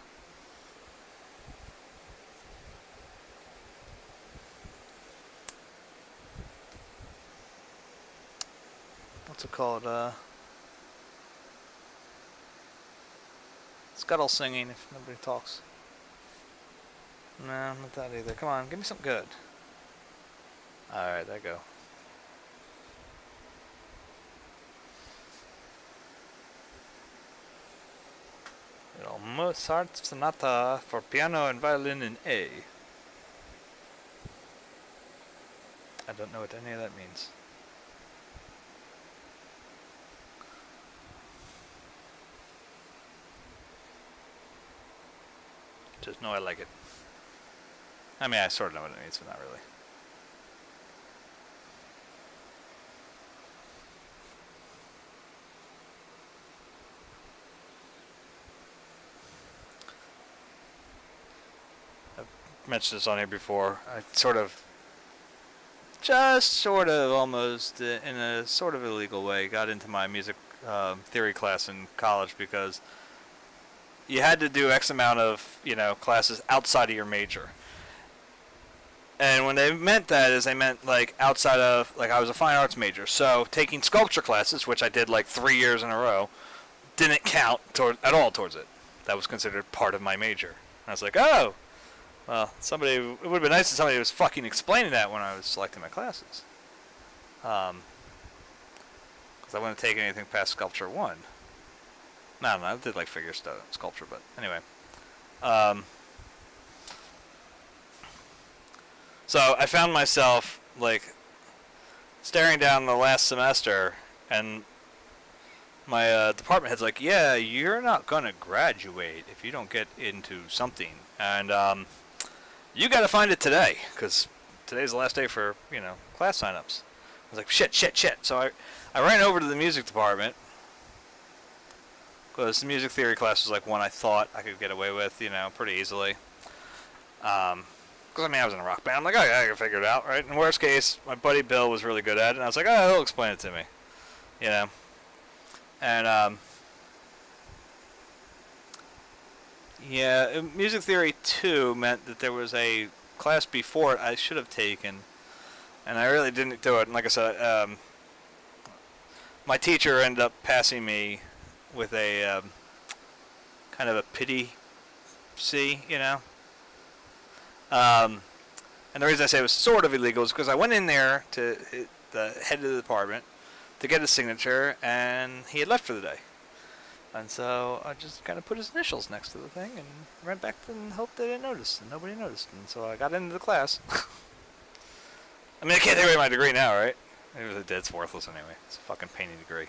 what's it called, scuttle singing if nobody talks. No, not that either. Come on, give me something good. Alright, there you go. Menaceart Sonata for piano and violin in A. I don't know what any of that means. Just know I like it. I mean, I sort of know what it means, but not really. Mentioned this on here before. I almost in a sort of illegal way got into my music theory class in college because you had to do X amount of classes outside of your major. And when they meant that is they meant like outside of, like, I was a fine arts major, so taking sculpture classes, which I did like 3 years in a row, didn't count at all towards it. That was considered part of my major. And I was like, oh. Well, it would have been nice if somebody was fucking explaining that when I was selecting my classes. Because I wouldn't take anything past Sculpture 1. No, I did like figure sculpture, but anyway. So I found myself, like, staring down the last semester, and my department head's like, yeah, you're not going to graduate if you don't get into something. And, you got to find it today, because today's the last day for, class signups. I was like, shit. So I ran over to the music department, because the music theory class was like one I thought I could get away with, pretty easily. Because, I was in a rock band. I'm like, I can figure it out, right? In worst case, my buddy Bill was really good at it, and I was like, oh, he'll explain it to me. you know. And yeah, music theory 2 meant that there was a class before it I should have taken, and I really didn't do it. And like I said, my teacher ended up passing me with a kind of a pity C, you know. And the reason I say it was sort of illegal is because I went in there to the head of the department to get his signature, and he had left for the day. And so I just kind of put his initials next to the thing and ran back and hoped they didn't notice, and nobody noticed. And so I got into the class. I mean, I can't take away my degree now, right? Maybe it did. It's worthless anyway. It's a fucking painting degree.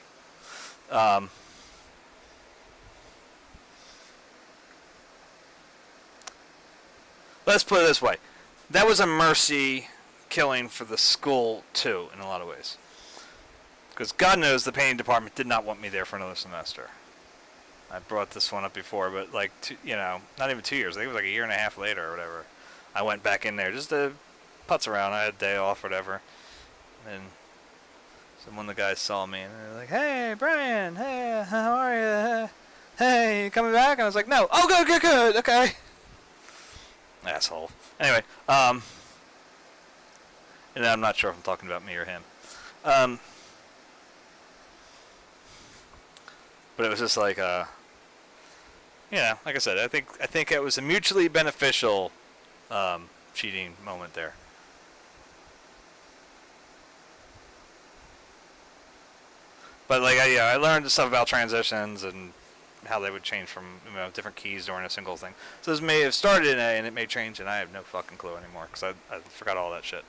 Let's put it this way. That was a mercy killing for the school, too, in a lot of ways. Because God knows the painting department did not want me there for another semester. I brought this one up before, but like, not even 2 years. I think it was like a year and a half later or whatever. I went back in there just to putz around. I had a day off or whatever. And so one of the guys saw me and they're like, "Hey, Brian, hey, how are you? Hey, you coming back?" And I was like, "No." "Oh, good, okay." Asshole. Anyway, and I'm not sure if I'm talking about me or him. But it was just like, like I said, I think it was a mutually beneficial cheating moment there. But like, I learned stuff about transitions and how they would change from different keys during a single thing. So this may have started in A and it may change, and I have no fucking clue anymore because I forgot all that shit.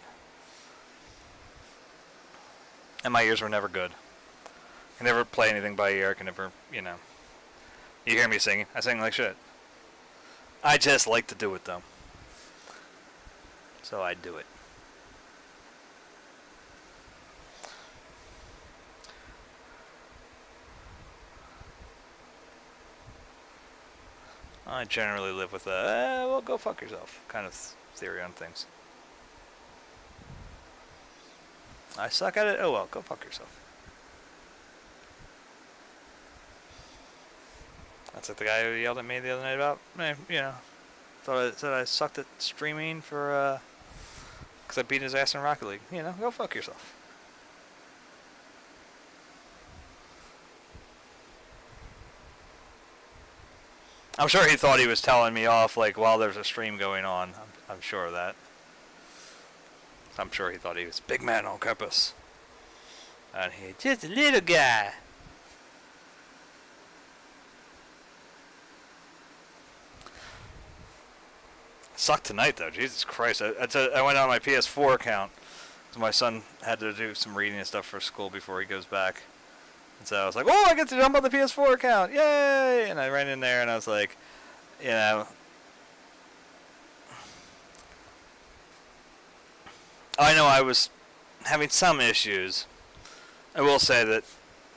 And my ears were never good. I can never play anything by ear. I can never, You hear me singing. I sing like shit. I just like to do it, though. So I do it. I generally live with a, well, go fuck yourself kind of theory on things. I suck at it. Oh well, go fuck yourself. That's like the guy who yelled at me the other night about, said I sucked at streaming for, because I beat his ass in Rocket League. Go fuck yourself. I'm sure he thought he was telling me off, like, while there's a stream going on. I'm sure of that. I'm sure he thought he was big man on campus. And he just a little guy. Sucked tonight, though. Jesus Christ. I went on my PS4 account. Because my son had to do some reading and stuff for school before he goes back. And so I was like, "Oh, I get to jump on the PS4 account. Yay!" And I ran in there and I was like, I know I was having some issues. I will say that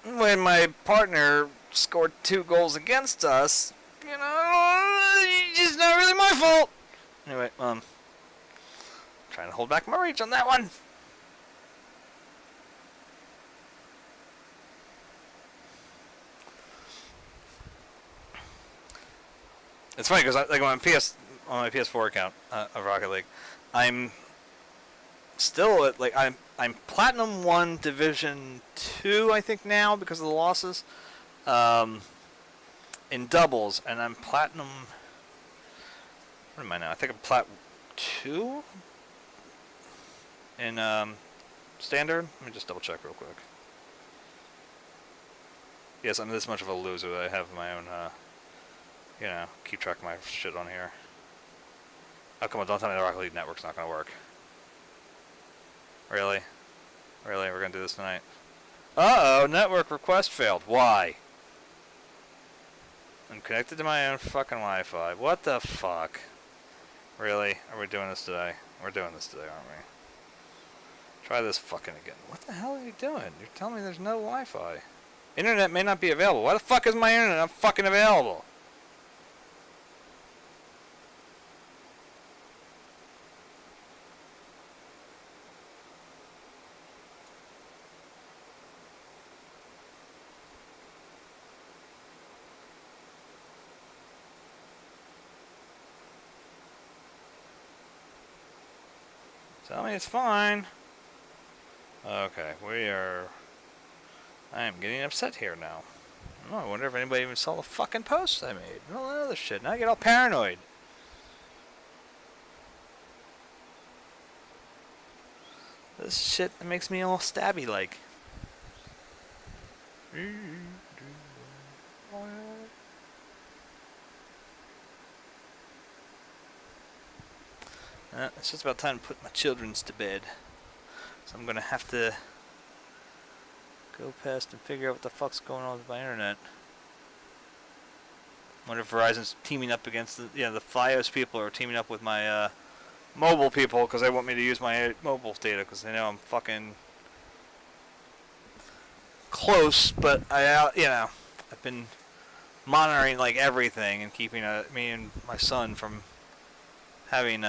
when my partner scored 2 goals against us, it's just not really my fault. Anyway, trying to hold back my rage on that one. It's funny because like on my PS4 account of Rocket League, I'm still at I'm Platinum 1 Division 2 I think now because of the losses in doubles, and I'm Platinum. What am I now? I think I'm Plat 2 in Standard. Let me just double check real quick. Yes, I'm this much of a loser that I have my own. Keep track of my shit on here. Oh, come on, don't tell me the Rocket League network's not gonna work. Really? Really? We're gonna do this tonight? Uh-oh, network request failed. Why? I'm connected to my own fucking Wi-Fi. What the fuck? Really? Are we doing this today? We're doing this today, aren't we? Try this fucking again. What the hell are you doing? You're telling me there's no Wi-Fi. Internet may not be available. Why the fuck is my internet not fucking available? Tell me it's fine. Okay, I am getting upset here now. Oh, I wonder if anybody even saw the fucking post I made. And all that other shit. Now I get all paranoid. This shit that makes me all stabby-like. It's just about time to put my children's to bed. So I'm gonna have to go past and figure out what the fuck's going on with my internet. Wonder if Verizon's teaming up against the Fios people are teaming up with my mobile people because they want me to use my mobile data because they know I'm fucking close. But I've been monitoring like everything and keeping me and my son from having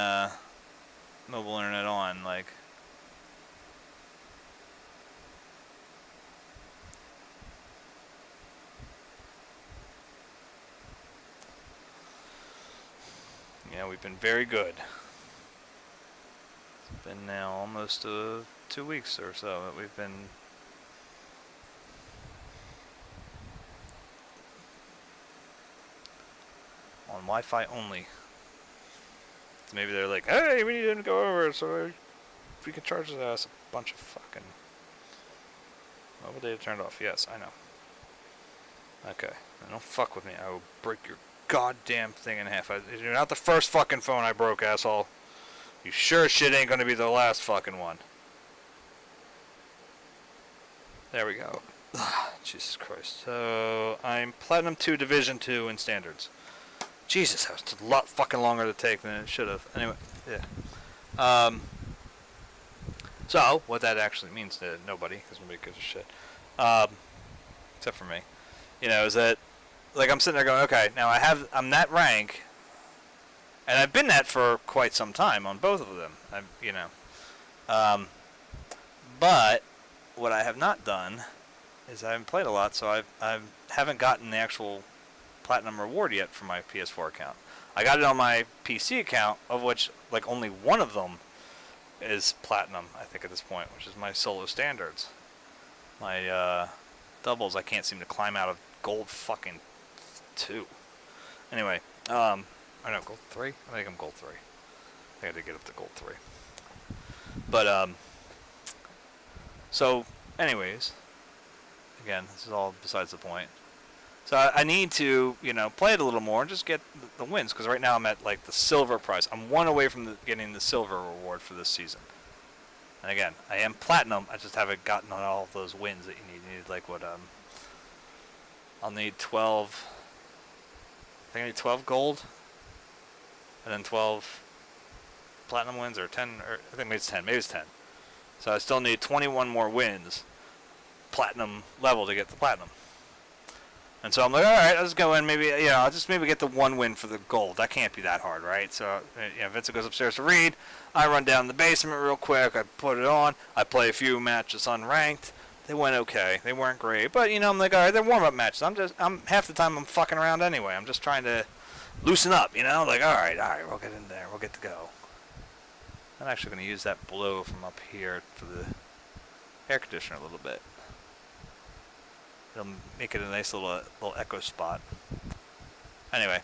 mobile internet on, like. Yeah, we've been very good. It's been now almost 2 weeks or so that we've been on Wi-Fi only. So maybe they're like, hey, we need him to go over so we can charge us a bunch of fucking mobile data turned off. Yes, I know. Okay, now don't fuck with me. I will break your goddamn thing in half. You're not the first fucking phone I broke, asshole. You sure as shit ain't gonna be the last fucking one. There we go. Jesus Christ. So, I'm Platinum 2 Division 2 in Standards. Jesus, that was a lot fucking longer to take than it should have. Anyway, yeah. So, what that actually means to nobody, because nobody gives a shit, except for me, is that, like, I'm sitting there going, okay, now I'm that rank, and I've been that for quite some time on both of them, but what I have not done is I haven't played a lot, so I haven't gotten the actual Platinum reward yet for my PS4 account. I got it on my PC account, of which, like, only one of them is Platinum, I think, at this point, which is my solo standards. My, doubles, I can't seem to climb out of gold fucking 2. Anyway, I know, gold 3? I think I'm gold 3. I had to get up to gold 3. But, so, anyways, again, this is all besides the point. So I need to, play it a little more and just get the wins, because right now I'm at, like, the silver prize. I'm one away from getting the silver reward for this season. And again, I am Platinum, I just haven't gotten on all of those wins that you need. You need, like, what, I'll need 12, I think I need 12 gold, and then 12 Platinum wins, or 10, or I think maybe it's 10. So I still need 21 more wins, Platinum level, to get the Platinum. And so I'm like, alright, I'll just go in, maybe, I'll just maybe get the one win for the gold. That can't be that hard, right? So, Vincent goes upstairs to read. I run down the basement real quick. I put it on. I play a few matches unranked. They went okay. They weren't great. But, I'm like, alright, they're warm-up matches. I'm half the time I'm fucking around anyway. I'm just trying to loosen up, Like, alright, we'll get in there. We'll get to go. I'm actually going to use that blow from up here for the air conditioner a little bit. It'll make it a nice little echo spot. Anyway,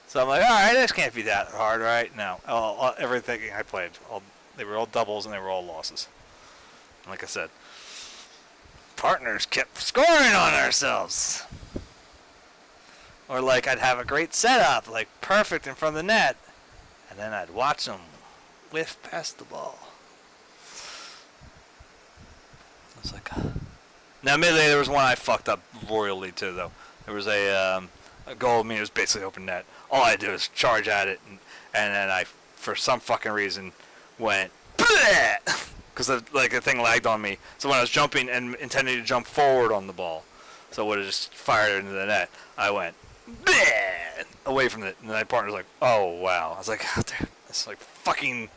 so I'm like, alright, this can't be that hard, right? No. Everything I played, they were all doubles and they were all losses. And like I said, partners kept scoring on ourselves. Or like I'd have a great setup, like perfect in front of the net, and then I'd watch them whiff past the ball. I was like, Now, admittedly, there was one I fucked up royally, too, though. There was a goal, it was basically open net. All I did was charge at it, and then I, for some fucking reason, went, because the thing lagged on me. So when I was jumping and intending to jump forward on the ball, so I would have just fired it into the net, I went, away from it, and my partner's like, oh, wow. I was like, oh, dude, it's like fucking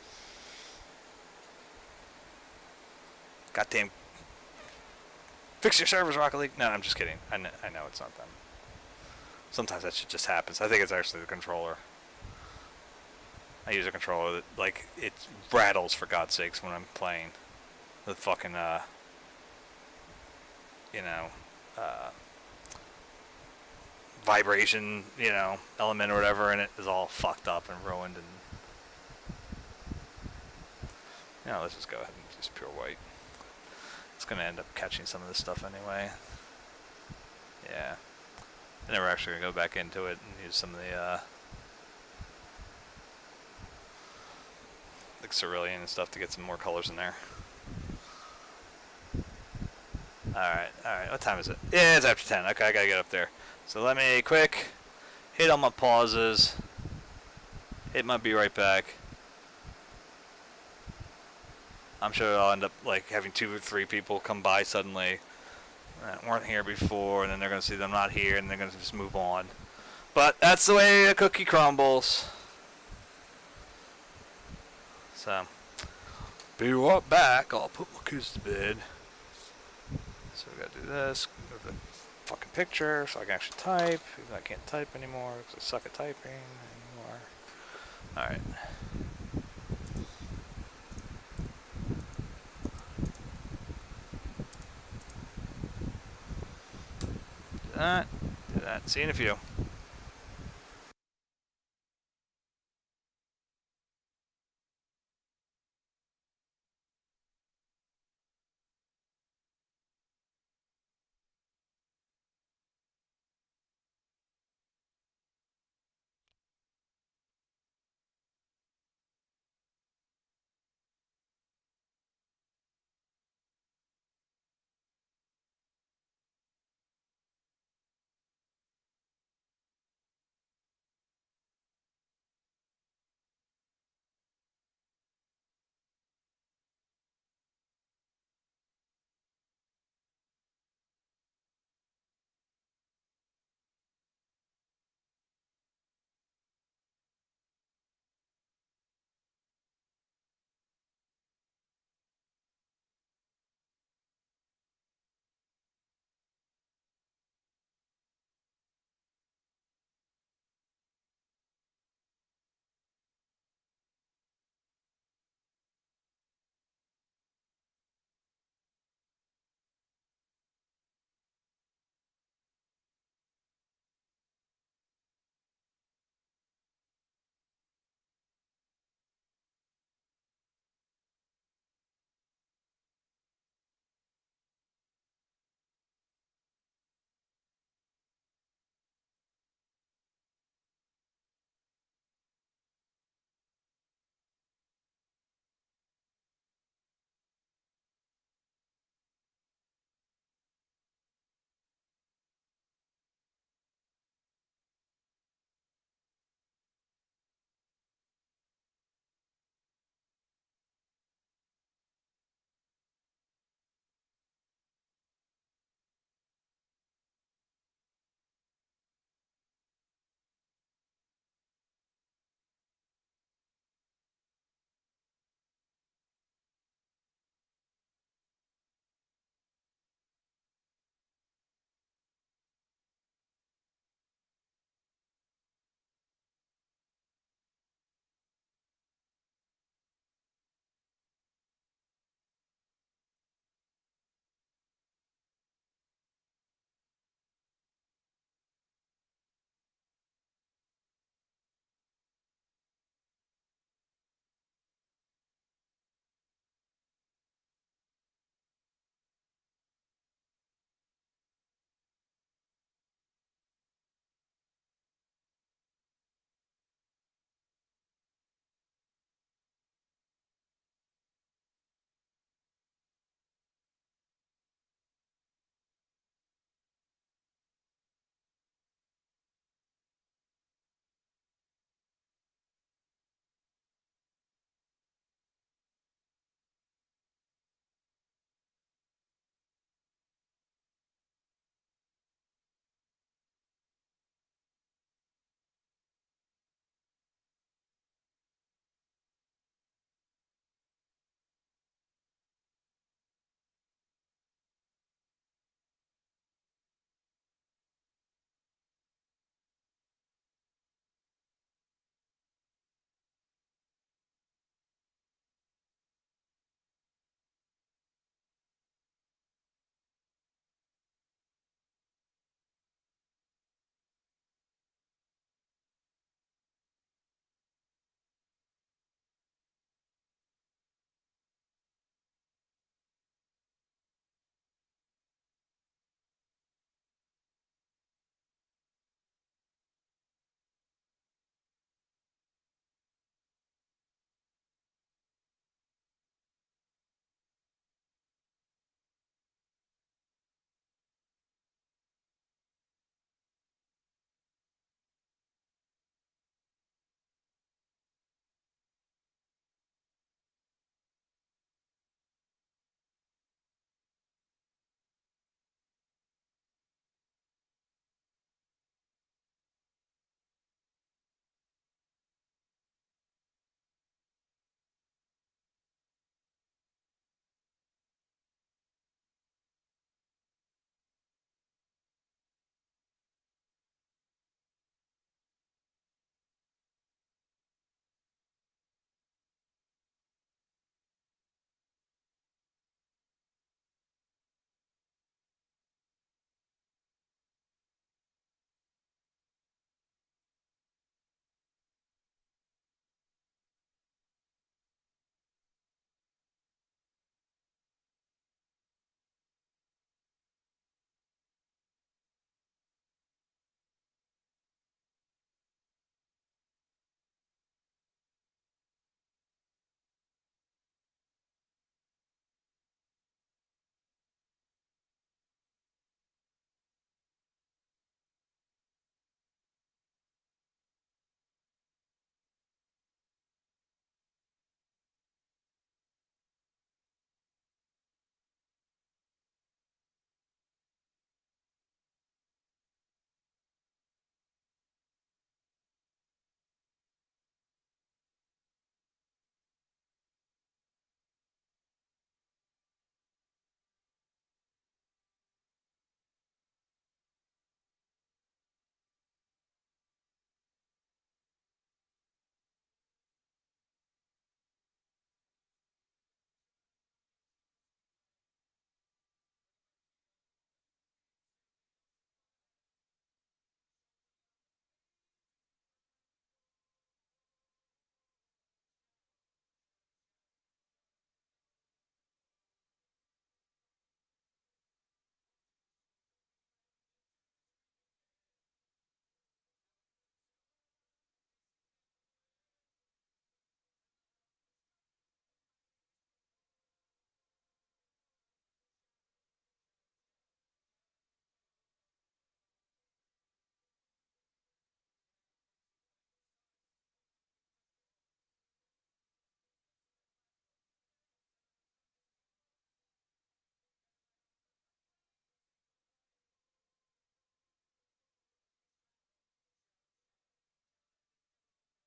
goddamn. Fix your servers, Rocket League. No, I'm just kidding. I know it's not them. Sometimes that shit just happens. I think it's actually the controller. I use a controller that, like, it rattles, for God's sakes, when I'm playing. The fucking, you know, uh, vibration, element or whatever in it is all fucked up and ruined. And, let's just go ahead and use pure white. It's going to end up catching some of this stuff anyway. Yeah. And then we're actually going to go back into it and use some of the, like cerulean and stuff to get some more colors in there. Alright. What time is it? Yeah, it's after 10. Okay, I gotta get up there. So let me quick hit all my pauses. It might be right back. I'm sure I'll end up like having 2 or 3 people come by suddenly that weren't here before, and then they're gonna see them not here, and they're gonna just move on. But that's the way a cookie crumbles. So, be right back. I'll put my kids to bed. So we gotta do this. Move the fucking picture so I can actually type. Even though I can't type anymore because I suck at typing anymore. Alright. Do that. See you in a few.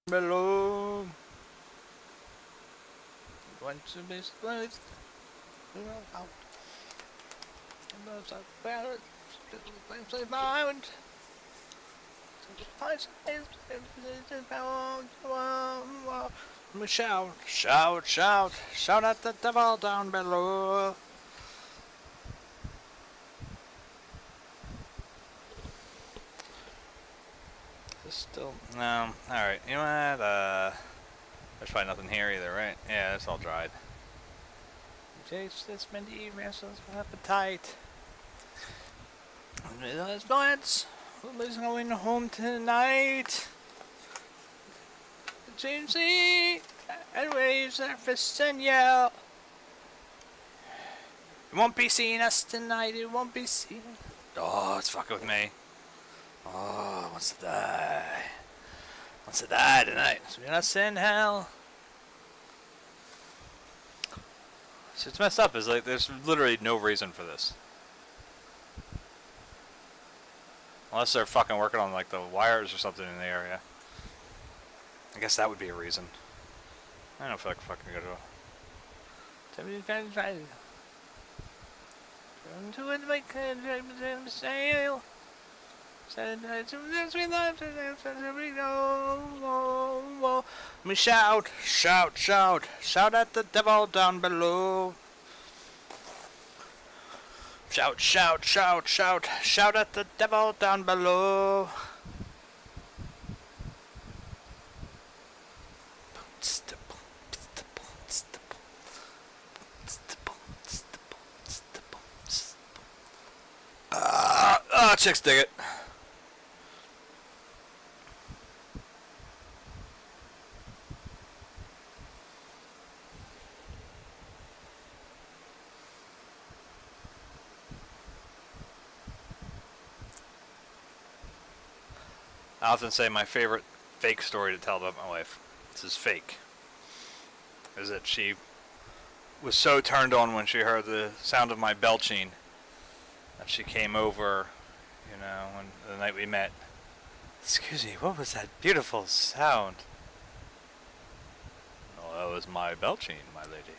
below. Went to this place. Out. Shout, shout, shout, shout at the devil down below. Still no. All right. You know what? There's probably nothing here either, right? Yeah, it's all dried. Taste this minty restless appetite. Those plants. Who's going home tonight? The team see and raise their fists and yell. It won't be seeing us tonight. It won't be seen. Oh, it's fucking with me. Oh, wants to die. Wants to die tonight. So we're not in hell. So it's messed up. Is like there's literally no reason for this. Unless they're fucking working on like the wires or something in the area. I guess that would be a reason. I don't feel like fucking go to. To it like a sail. Me shout, shout, shout, shout at the devil down below. Shout, shout, shout, shout, shout at the devil down below. Chicks dig it. I often say my favorite fake story to tell about my wife, this is fake, is that she was so turned on when she heard the sound of my belching that she came over, you know, when the night we met. Excuse me, what was that beautiful sound? Oh, that was my belching, my lady.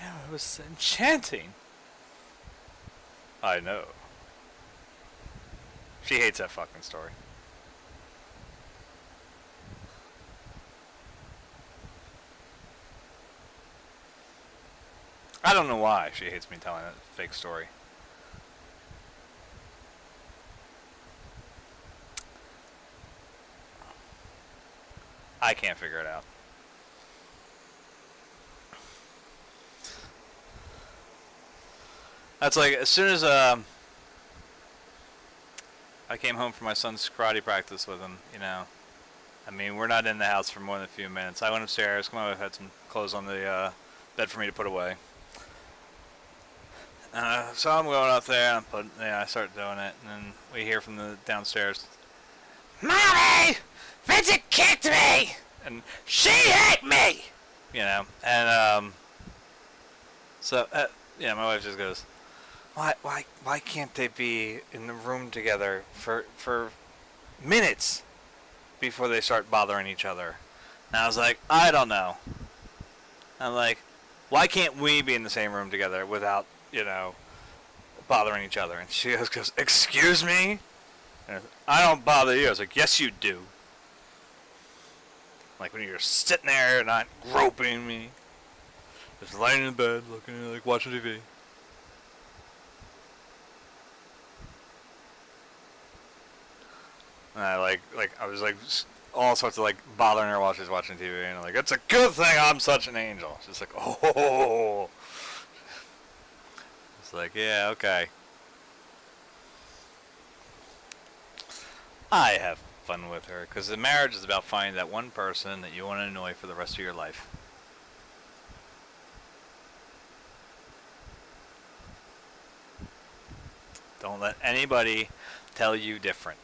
Yeah, it was enchanting. I know. She hates that fucking story. I don't know why she hates me telling that fake story. I can't figure it out. That's like, as soon as I came home from my son's karate practice with him, you know, I mean, we're not in the house for more than a few minutes. I went upstairs, my wife had some clothes on the bed for me to put away. So I'm going up there, and I start doing it, and then we hear from the downstairs, "Mommy! Vincent kicked me! And she hit me!" You know, and, yeah, my wife just goes, why can't they be in the room together for minutes before they start bothering each other? And I was like, I don't know. I'm like, why can't we be in the same room together without, you know, bothering each other? And she goes, excuse me? And I don't bother you. I was like, yes you do. Like when you're sitting there not groping me, just lying in bed looking like watching TV. And I I was like all sorts of like bothering her while she's watching TV, and I'm like, it's a good thing I'm such an angel. She's like, oh. It's like, yeah, okay. I have fun with her, because the marriage is about finding that one person that you want to annoy for the rest of your life. Don't let anybody tell you different.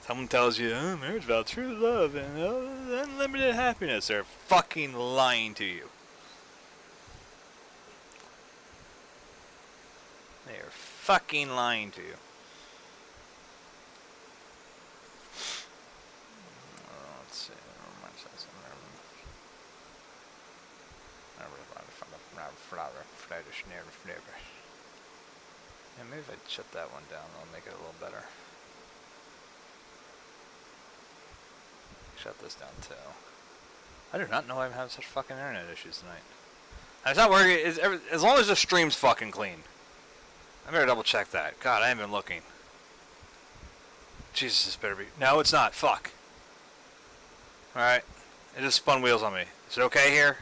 Someone tells you, oh, marriage is about true love and unlimited happiness. They're fucking lying to you. They're fucking lying to you. Yeah, maybe if I shut that one down, I'll make it a little better. Shut this down too. I do not know why I'm having such fucking internet issues tonight. And it's not working. As long as the stream's fucking clean. I better double check that. God, I haven't been looking. Jesus, this better be. No, it's not. Fuck. Alright. It just spun wheels on me. Is it okay here?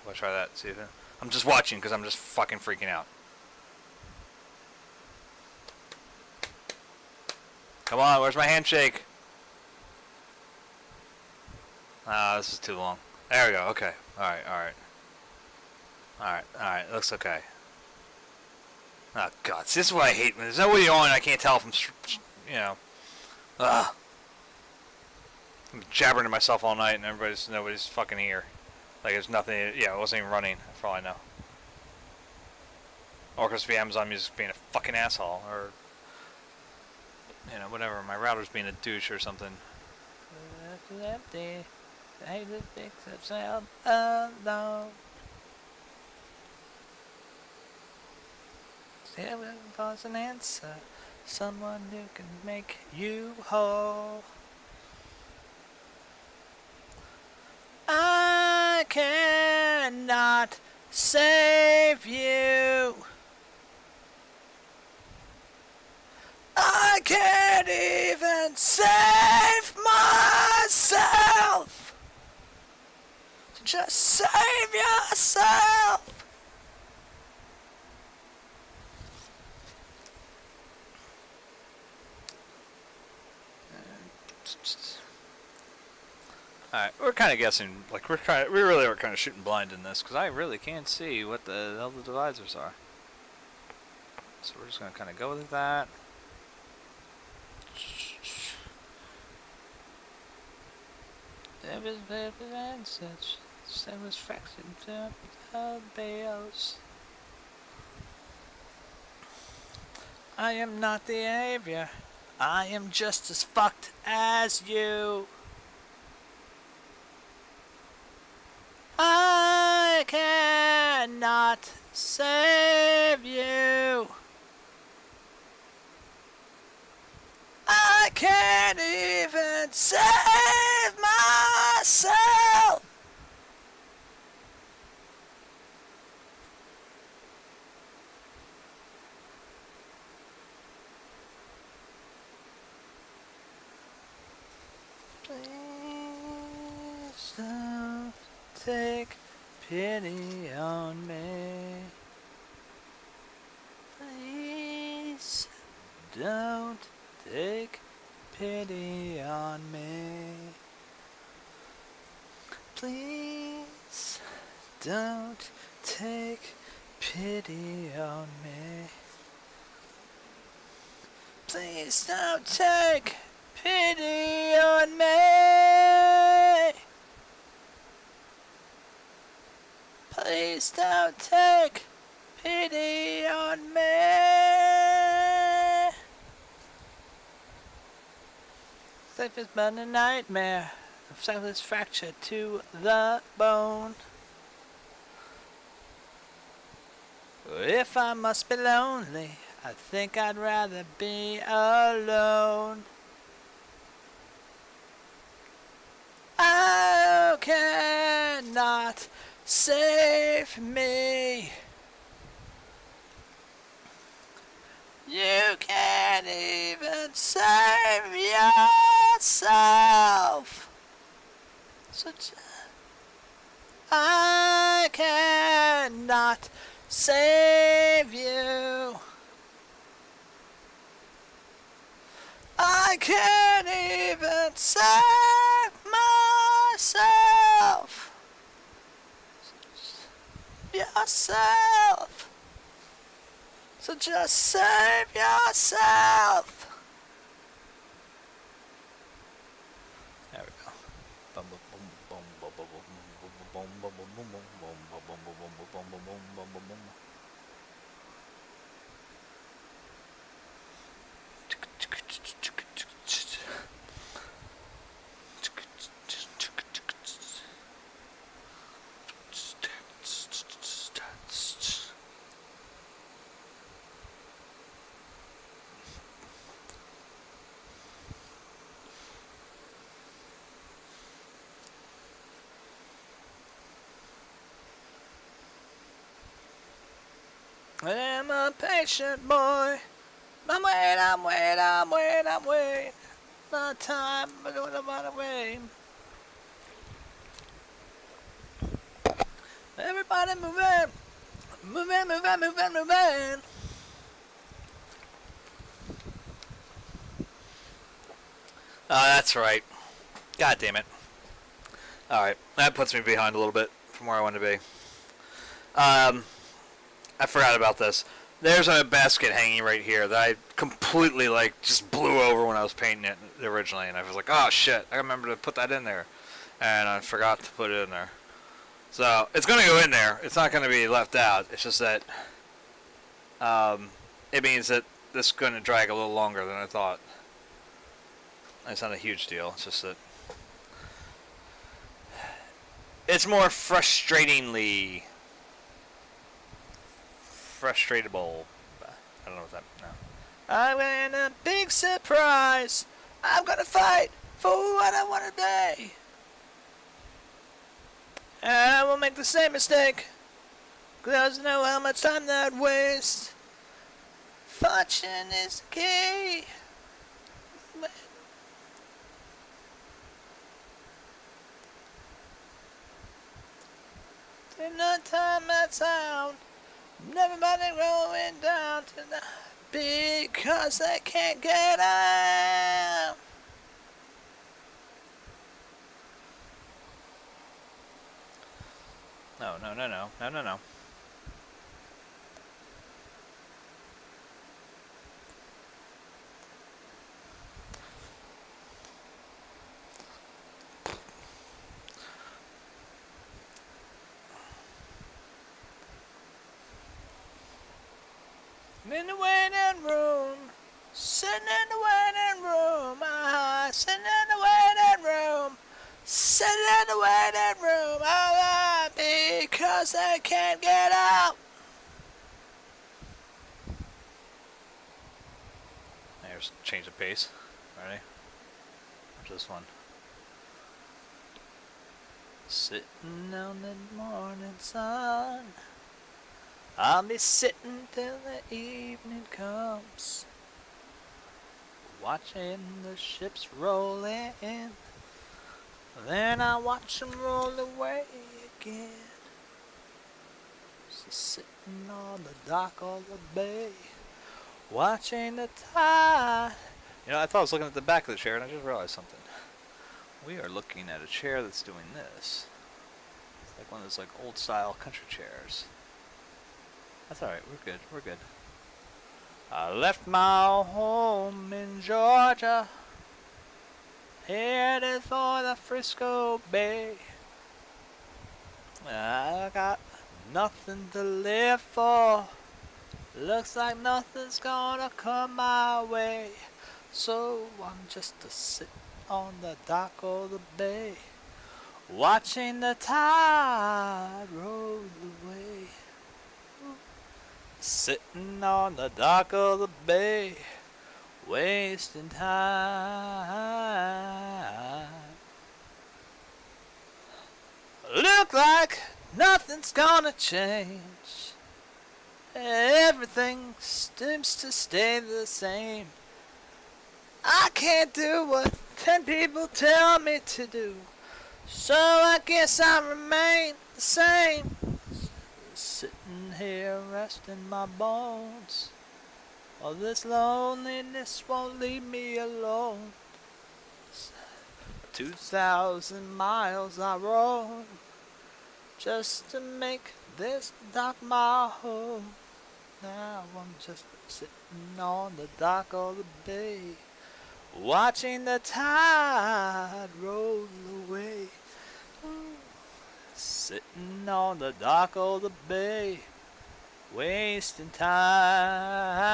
I'll try that. See if it. I'm just watching because I'm just fucking freaking out. Come on, where's my handshake? Ah, this is too long. There we go. Okay. Alright, alright. Alright, alright. Looks okay. Oh, God. See, this is what I hate. There's no video on. I can't tell if I'm, you know. Ugh. I'm jabbering to myself all night and nobody's fucking here. Like, there's nothing. Yeah, it wasn't even running, for all I know. Or because the Amazon Music's being a fucking asshole. Or, you know, whatever. My router's being a douche or something. I hate to fix itself alone. Still looking for an answer. Someone who can make you whole. I cannot save you. I can't even save myself. So just save yourself. Alright, we're kind of guessing, like, we really are kind of shooting blind in this, because I really can't see what the hell the divisors are. So we're just going to kind of go with that. There was such satisfaction to the bells. I am not the aviator. I am just as fucked as you. I cannot save you. I can't even save myself. Please don't take pity on me. Please don't take pity on me. Please don't take pity on me. Please don't take pity on me. Please don't take pity on me. Life has been a nightmare of senseless fracture to the bone. If I must be lonely, I think I'd rather be alone. I cannot save me. You can't even save yourself. I cannot save you. I can't even save myself. Yourself. So just save yourself. There we go. Bum bum bum bum bum bum bum bum bum bum bum bum bum bum bum bum bum. I am a patient boy. I'm waiting. My time, but I don't want to wait. Everybody moving. Oh, that's right. God damn it. Alright, that puts me behind a little bit from where I want to be. I forgot about this. There's a basket hanging right here that I completely, like, just blew over when I was painting it originally. And I was like, oh, shit, I remember to put that in there. And I forgot to put it in there. So, it's going to go in there. It's not going to be left out. It's just that it means that this is going to drag a little longer than I thought. It's not a huge deal. It's just that it's more frustratable. I don't know what that. No. I win a big surprise. I'm gonna fight for what I want to be, and I won't make the same mistake. 'Cause I know how much time that wastes. Fortune is the key. In no time that sound, everybody rolling down tonight because they can't get out. No. In the waiting room, sitting in the waiting room, sitting in the waiting room, sitting in the waiting room, because they can't get out. There's change the pace. Ready? Where's this one? Sitting on the morning sun. I'll be sitting till the evening comes, watching the ships roll in. Then I watch them roll away again. So sitting on the dock of the bay, watching the tide. You know, I thought I was looking at the back of the chair, and I just realized something. We are looking at a chair that's doing this. It's like one of those like old style country chairs. That's alright, we're good. I left my home in Georgia, headed for the Frisco Bay. I got nothing to live for, looks like nothing's gonna come my way. So I'm just a sitting on the dock of the bay, watching the tide roll away. Sitting on the dock of the bay, wasting time. Look like nothing's gonna change. Everything seems to stay the same. I can't do what 10 people tell me to do, so I guess I remain the same. Sitting here resting my bones, oh, this loneliness won't leave me alone. 2,000 miles I rode just to make this dock my home. Now I'm just sitting on the dock of the bay, watching the tide roll away. Sitting on the dock of the bay, wasting time.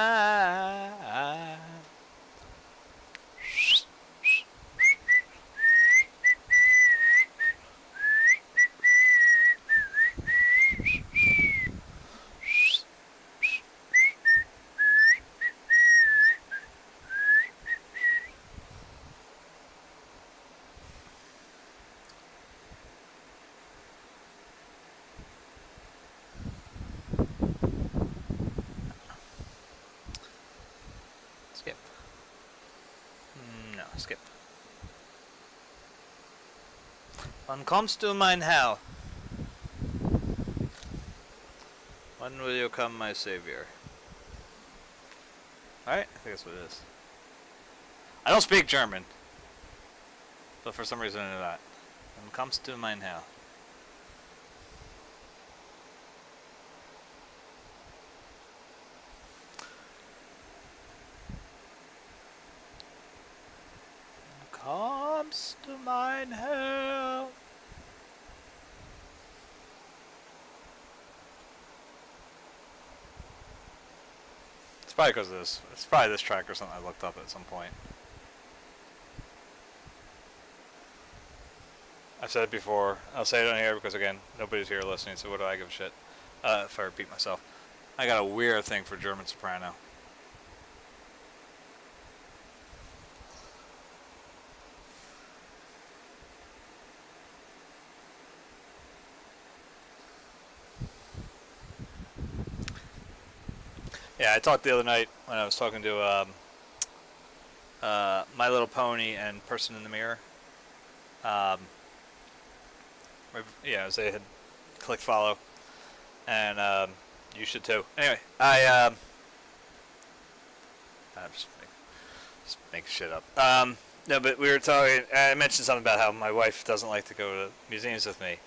Skip. No, skip. Wann kommst du, mein Herr? When will you come, my savior? Alright, I think that's what it is. I don't speak German. But for some reason I know that. Wann kommst du, mein Herr? Kommst du, mein Herr? It's probably because of this. It's probably this track or something I looked up at some point. I've said it before. I'll say it on here because, again, nobody's here listening, so what do I give a shit if I repeat myself. I got a weird thing for German soprano. Yeah, I talked the other night when I was talking to My Little Pony and Person in the Mirror. Yeah, they had clicked follow, and you should too. Anyway, I'm just make shit up. No, but we were talking. I mentioned something about how my wife doesn't like to go to museums with me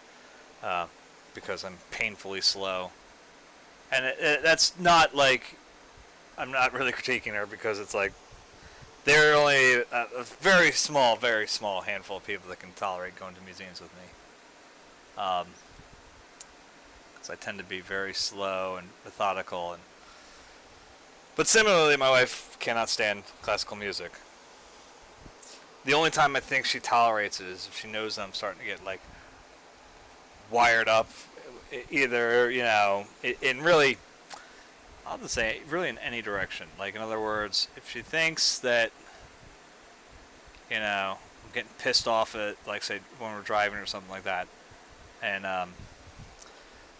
because I'm painfully slow, and that's not like I'm not really critiquing her because it's like there are only a very small handful of people that can tolerate going to museums with me. Because I tend to be very slow and methodical, but similarly, my wife cannot stand classical music. The only time I think she tolerates it is if she knows that I'm starting to get like wired up, either in really, I'll just say really in any direction. Like in other words, if she thinks that I'm getting pissed off at, like, say, when we're driving or something like that. And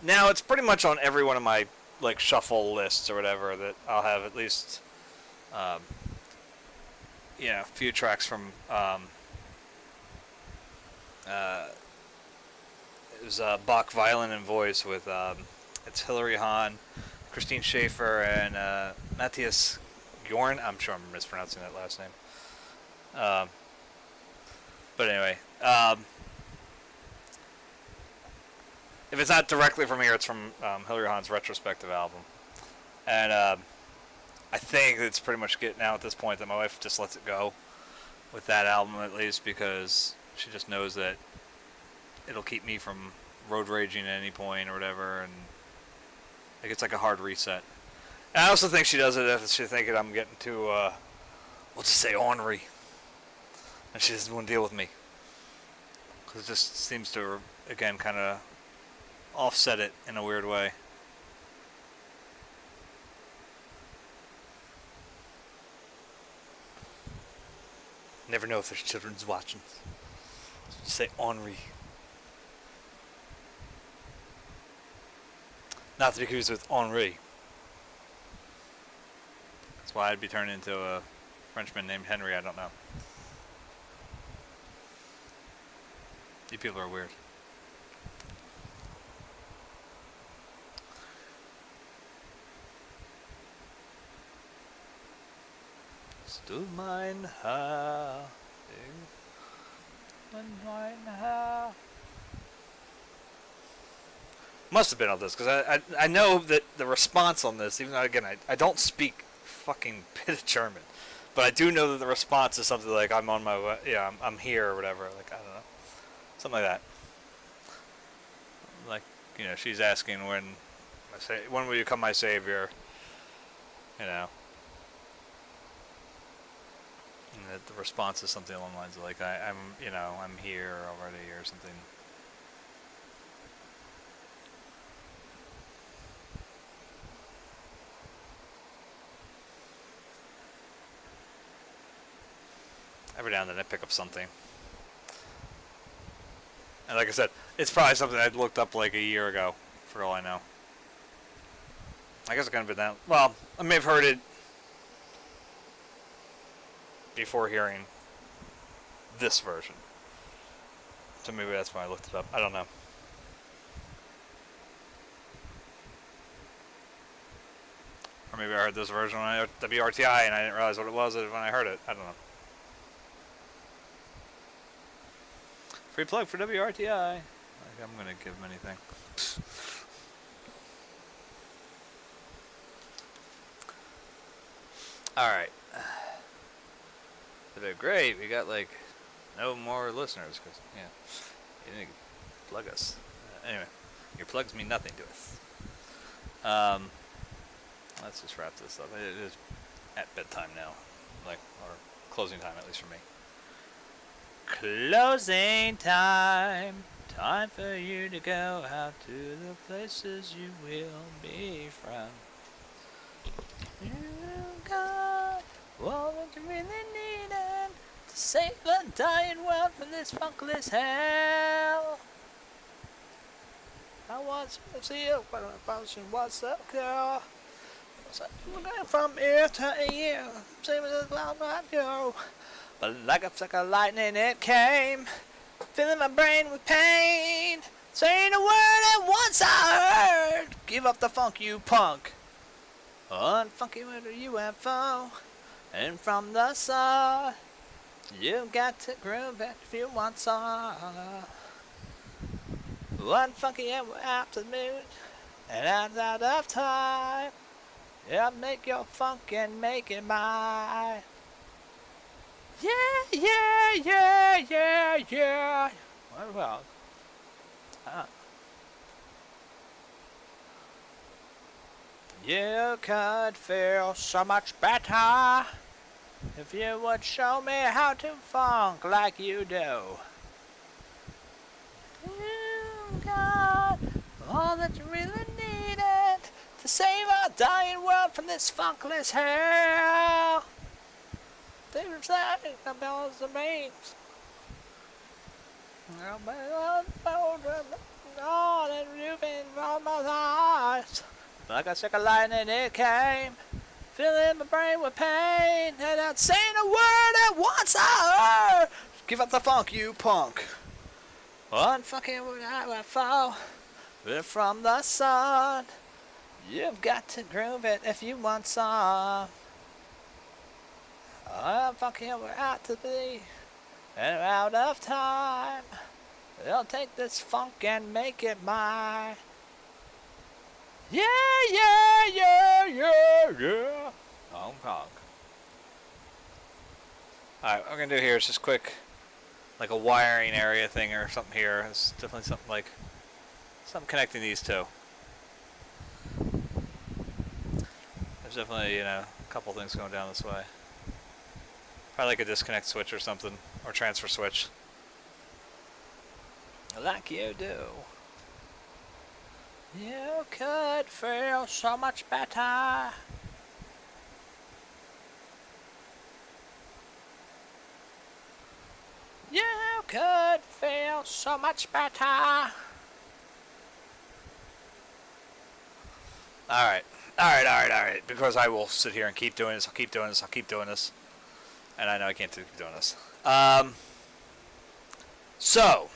now it's pretty much on every one of my like shuffle lists or whatever that I'll have at least a few tracks from it was Bach violin and voice with it's Hilary Hahn, Christine Schaefer, and Matthias Bjorn. I'm sure I'm mispronouncing that last name. But anyway, if it's not directly from here, it's from Hilary Hahn's retrospective album. And I think it's pretty much getting out at this point that my wife just lets it go with that album, at least, because she just knows that it'll keep me from road raging at any point or whatever, and like it's like a hard reset. And I also think she does it if she's thinking I'm getting too, we'll just say ornery, and she doesn't want to deal with me. Because it just seems to, again, kind of offset it in a weird way. Never know if there's children's watching. Just say ornery. Not to be confused with Henri. That's why I'd be turning into a Frenchman named Henry, I don't know. You people are weird. Du mein Herr, mein Herr. Must have been on this, because I know that the response on this, even though, again, I don't speak fucking bit of German, but I do know that the response is something like, I'm on my way, yeah, I'm here, or whatever, like, I don't know, something like that. Like, she's asking when will you come, my savior, And the response is something along the lines of like, I'm here already, or something. Every now and then I pick up something. And like I said, it's probably something I'd looked up like a year ago, for all I know. I guess it could have been that. Well, I may have heard it before hearing this version. So maybe that's why I looked it up. I don't know. Or maybe I heard this version when I heard WRTI and I didn't realize what it was when I heard it. I don't know. Free plug for WRTI. Like I'm going to give them anything. Alright. They did great. We got like no more listeners because, yeah, you didn't plug us. Anyway, your plugs mean nothing to us. Let's just wrap this up. It is at bedtime now, like, or closing time, at least for me. Closing time. Time for you to go out to the places you will be from. You got all that you really needed to save a dying world from this funkless hell. I once was here, but I function what's up, girl? We're going from year to year, same as well not go. But like a flick of lightning it came, filling my brain with pain. Saying a word that once I heard, give up the funk, you punk. Unfunky with a UFO, and from the sun, you got to groove it if you want some. Unfunky and we're out to the moon, and out of time. Yeah, make your funk and make it mine. Yeah, yeah, yeah, yeah, yeah. Well, you could feel so much better if you would show me how to funk like you do. You got all that you really needed to save our dying world from this funkless hell. Favorite side, the bells and beams. All that you've been from my eyes. Like a sick of lightning it came, filling my brain with pain, and I'd saying a word that once I heard. Give up the funk, you punk. One fucking word I will fall from the sun. You've got to groove it if you want some. I'm fucking we're out to be, and we're out of time. They'll take this funk and make it mine. Yeah, yeah, yeah, yeah, yeah. Hong Kong. Alright, what we're gonna do here is just quick, like a wiring area thing or something here. It's definitely something like, something connecting these two. There's definitely, you know, a couple things going down this way. Probably like a disconnect switch or something, or transfer switch. Like you do. You could feel so much better. You could feel so much better. Alright. Because I will sit here and keep doing this, I'll keep doing this. And I know I can't keep doing this. So,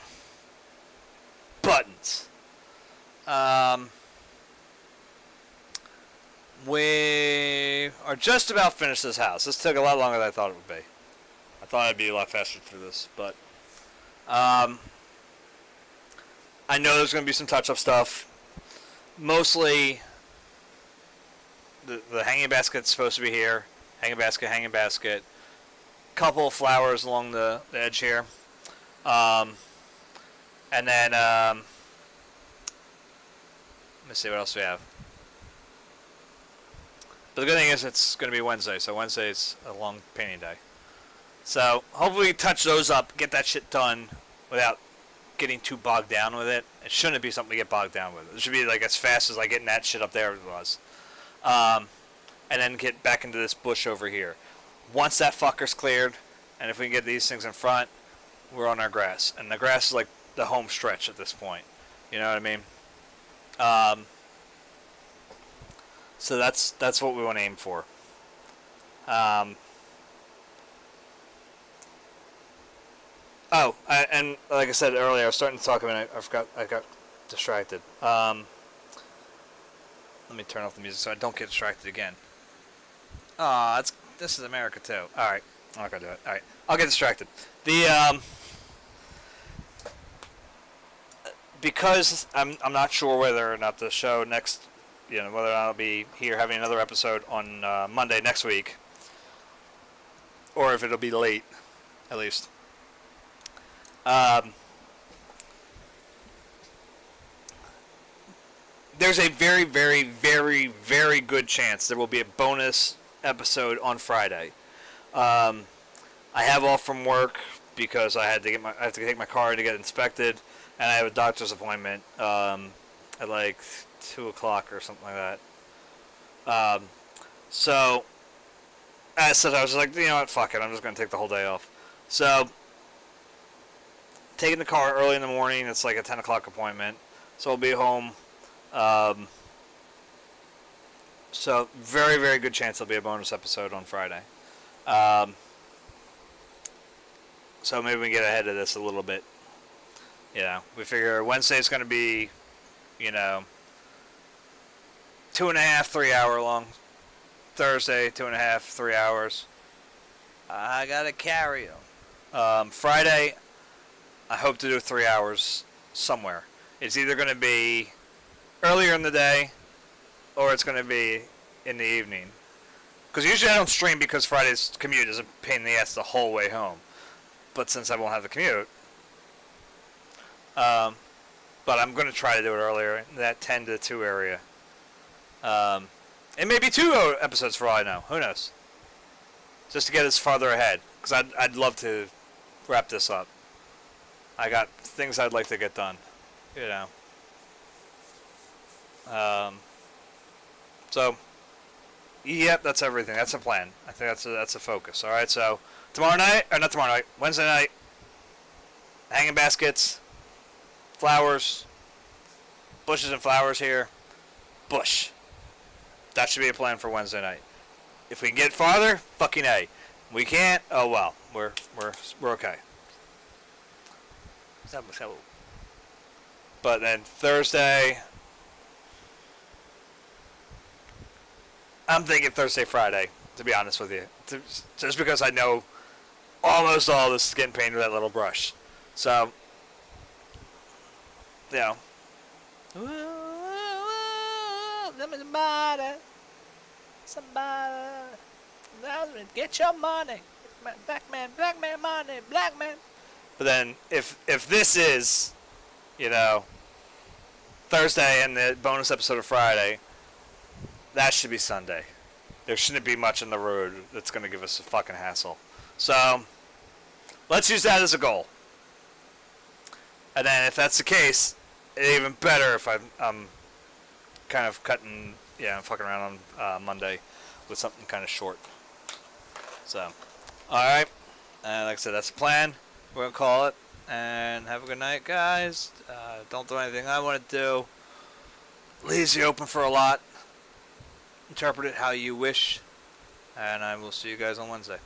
buttons. We are just about finished this house. This took a lot longer than I thought it would be. I thought I'd be a lot faster through this, but I know there's going to be some touch-up stuff. Mostly, the hanging basket's supposed to be here. Hanging basket. Couple of flowers along the edge here. And then, let me see what else we have. But the good thing is it's going to be Wednesday, so Wednesday's a long painting day. So hopefully we touch those up, get that shit done without getting too bogged down with it. It shouldn't be something to get bogged down with. It should be like as fast as like getting that shit up there was. And then get back into this bush over here. Once that fucker's cleared, and if we can get these things in front, we're on our grass. And the grass is like the home stretch at this point. You know what I mean? So that's what we want to aim for. Oh, and like I said earlier, I was starting to talk about it. I got distracted. Let me turn off the music so I don't get distracted again. This is America too. All right, I'm not gonna do it. All right, I'll get distracted. Because I'm not sure whether or not the show next, whether or not I'll be here having another episode on Monday next week, or if it'll be late, at least. There's a very, very, very, very good chance there will be a bonus episode on Friday. I have off from work because I have to take my car to get inspected, and I have a doctor's appointment at like 2 o'clock or something like that. So as such, I was like, you know what, fuck it, I'm just gonna take the whole day off. So taking the car early in the morning, it's like a 10 o'clock appointment, so I'll be home. So very, very good chance there'll be a bonus episode on Friday. So maybe we can get ahead of this a little bit. We figure Wednesday's going to be, 2.5, 3 hour long. Thursday, 2.5, 3 hours. I got to carry them. Friday, I hope to do 3 hours somewhere. It's either going to be earlier in the day, or it's going to be in the evening. Because usually I don't stream because Friday's commute is a pain in the ass the whole way home. But since I won't have the commute, but I'm going to try to do it earlier, in that 10 to 2 area. It may be 2 episodes for all I know. Who knows? Just to get us farther ahead. Because I'd love to wrap this up. I got things I'd like to get done. So, yep, that's everything. That's a plan. I think that's a focus. All right, so Wednesday night, hanging baskets, flowers, bushes and flowers here, bush. That should be a plan for Wednesday night. If we can get farther, fucking A. We can't. Oh well, we're okay. But then Thursday, I'm thinking Thursday, Friday, to be honest with you. Just because I know almost all this is getting painted with that little brush. So, somebody, get your money. Black man, money, black man. But then, if this is, Thursday and the bonus episode of Friday, that should be Sunday. There shouldn't be much on the road that's going to give us a fucking hassle. So, let's use that as a goal. And then if that's the case, it's even better if I'm kind of fucking around on Monday with something kind of short. So, alright. And like I said, that's the plan. We're going to call it. And have a good night, guys. Don't do anything I want to do. Leaves you open for a lot. Interpret it how you wish. And I will see you guys on Wednesday.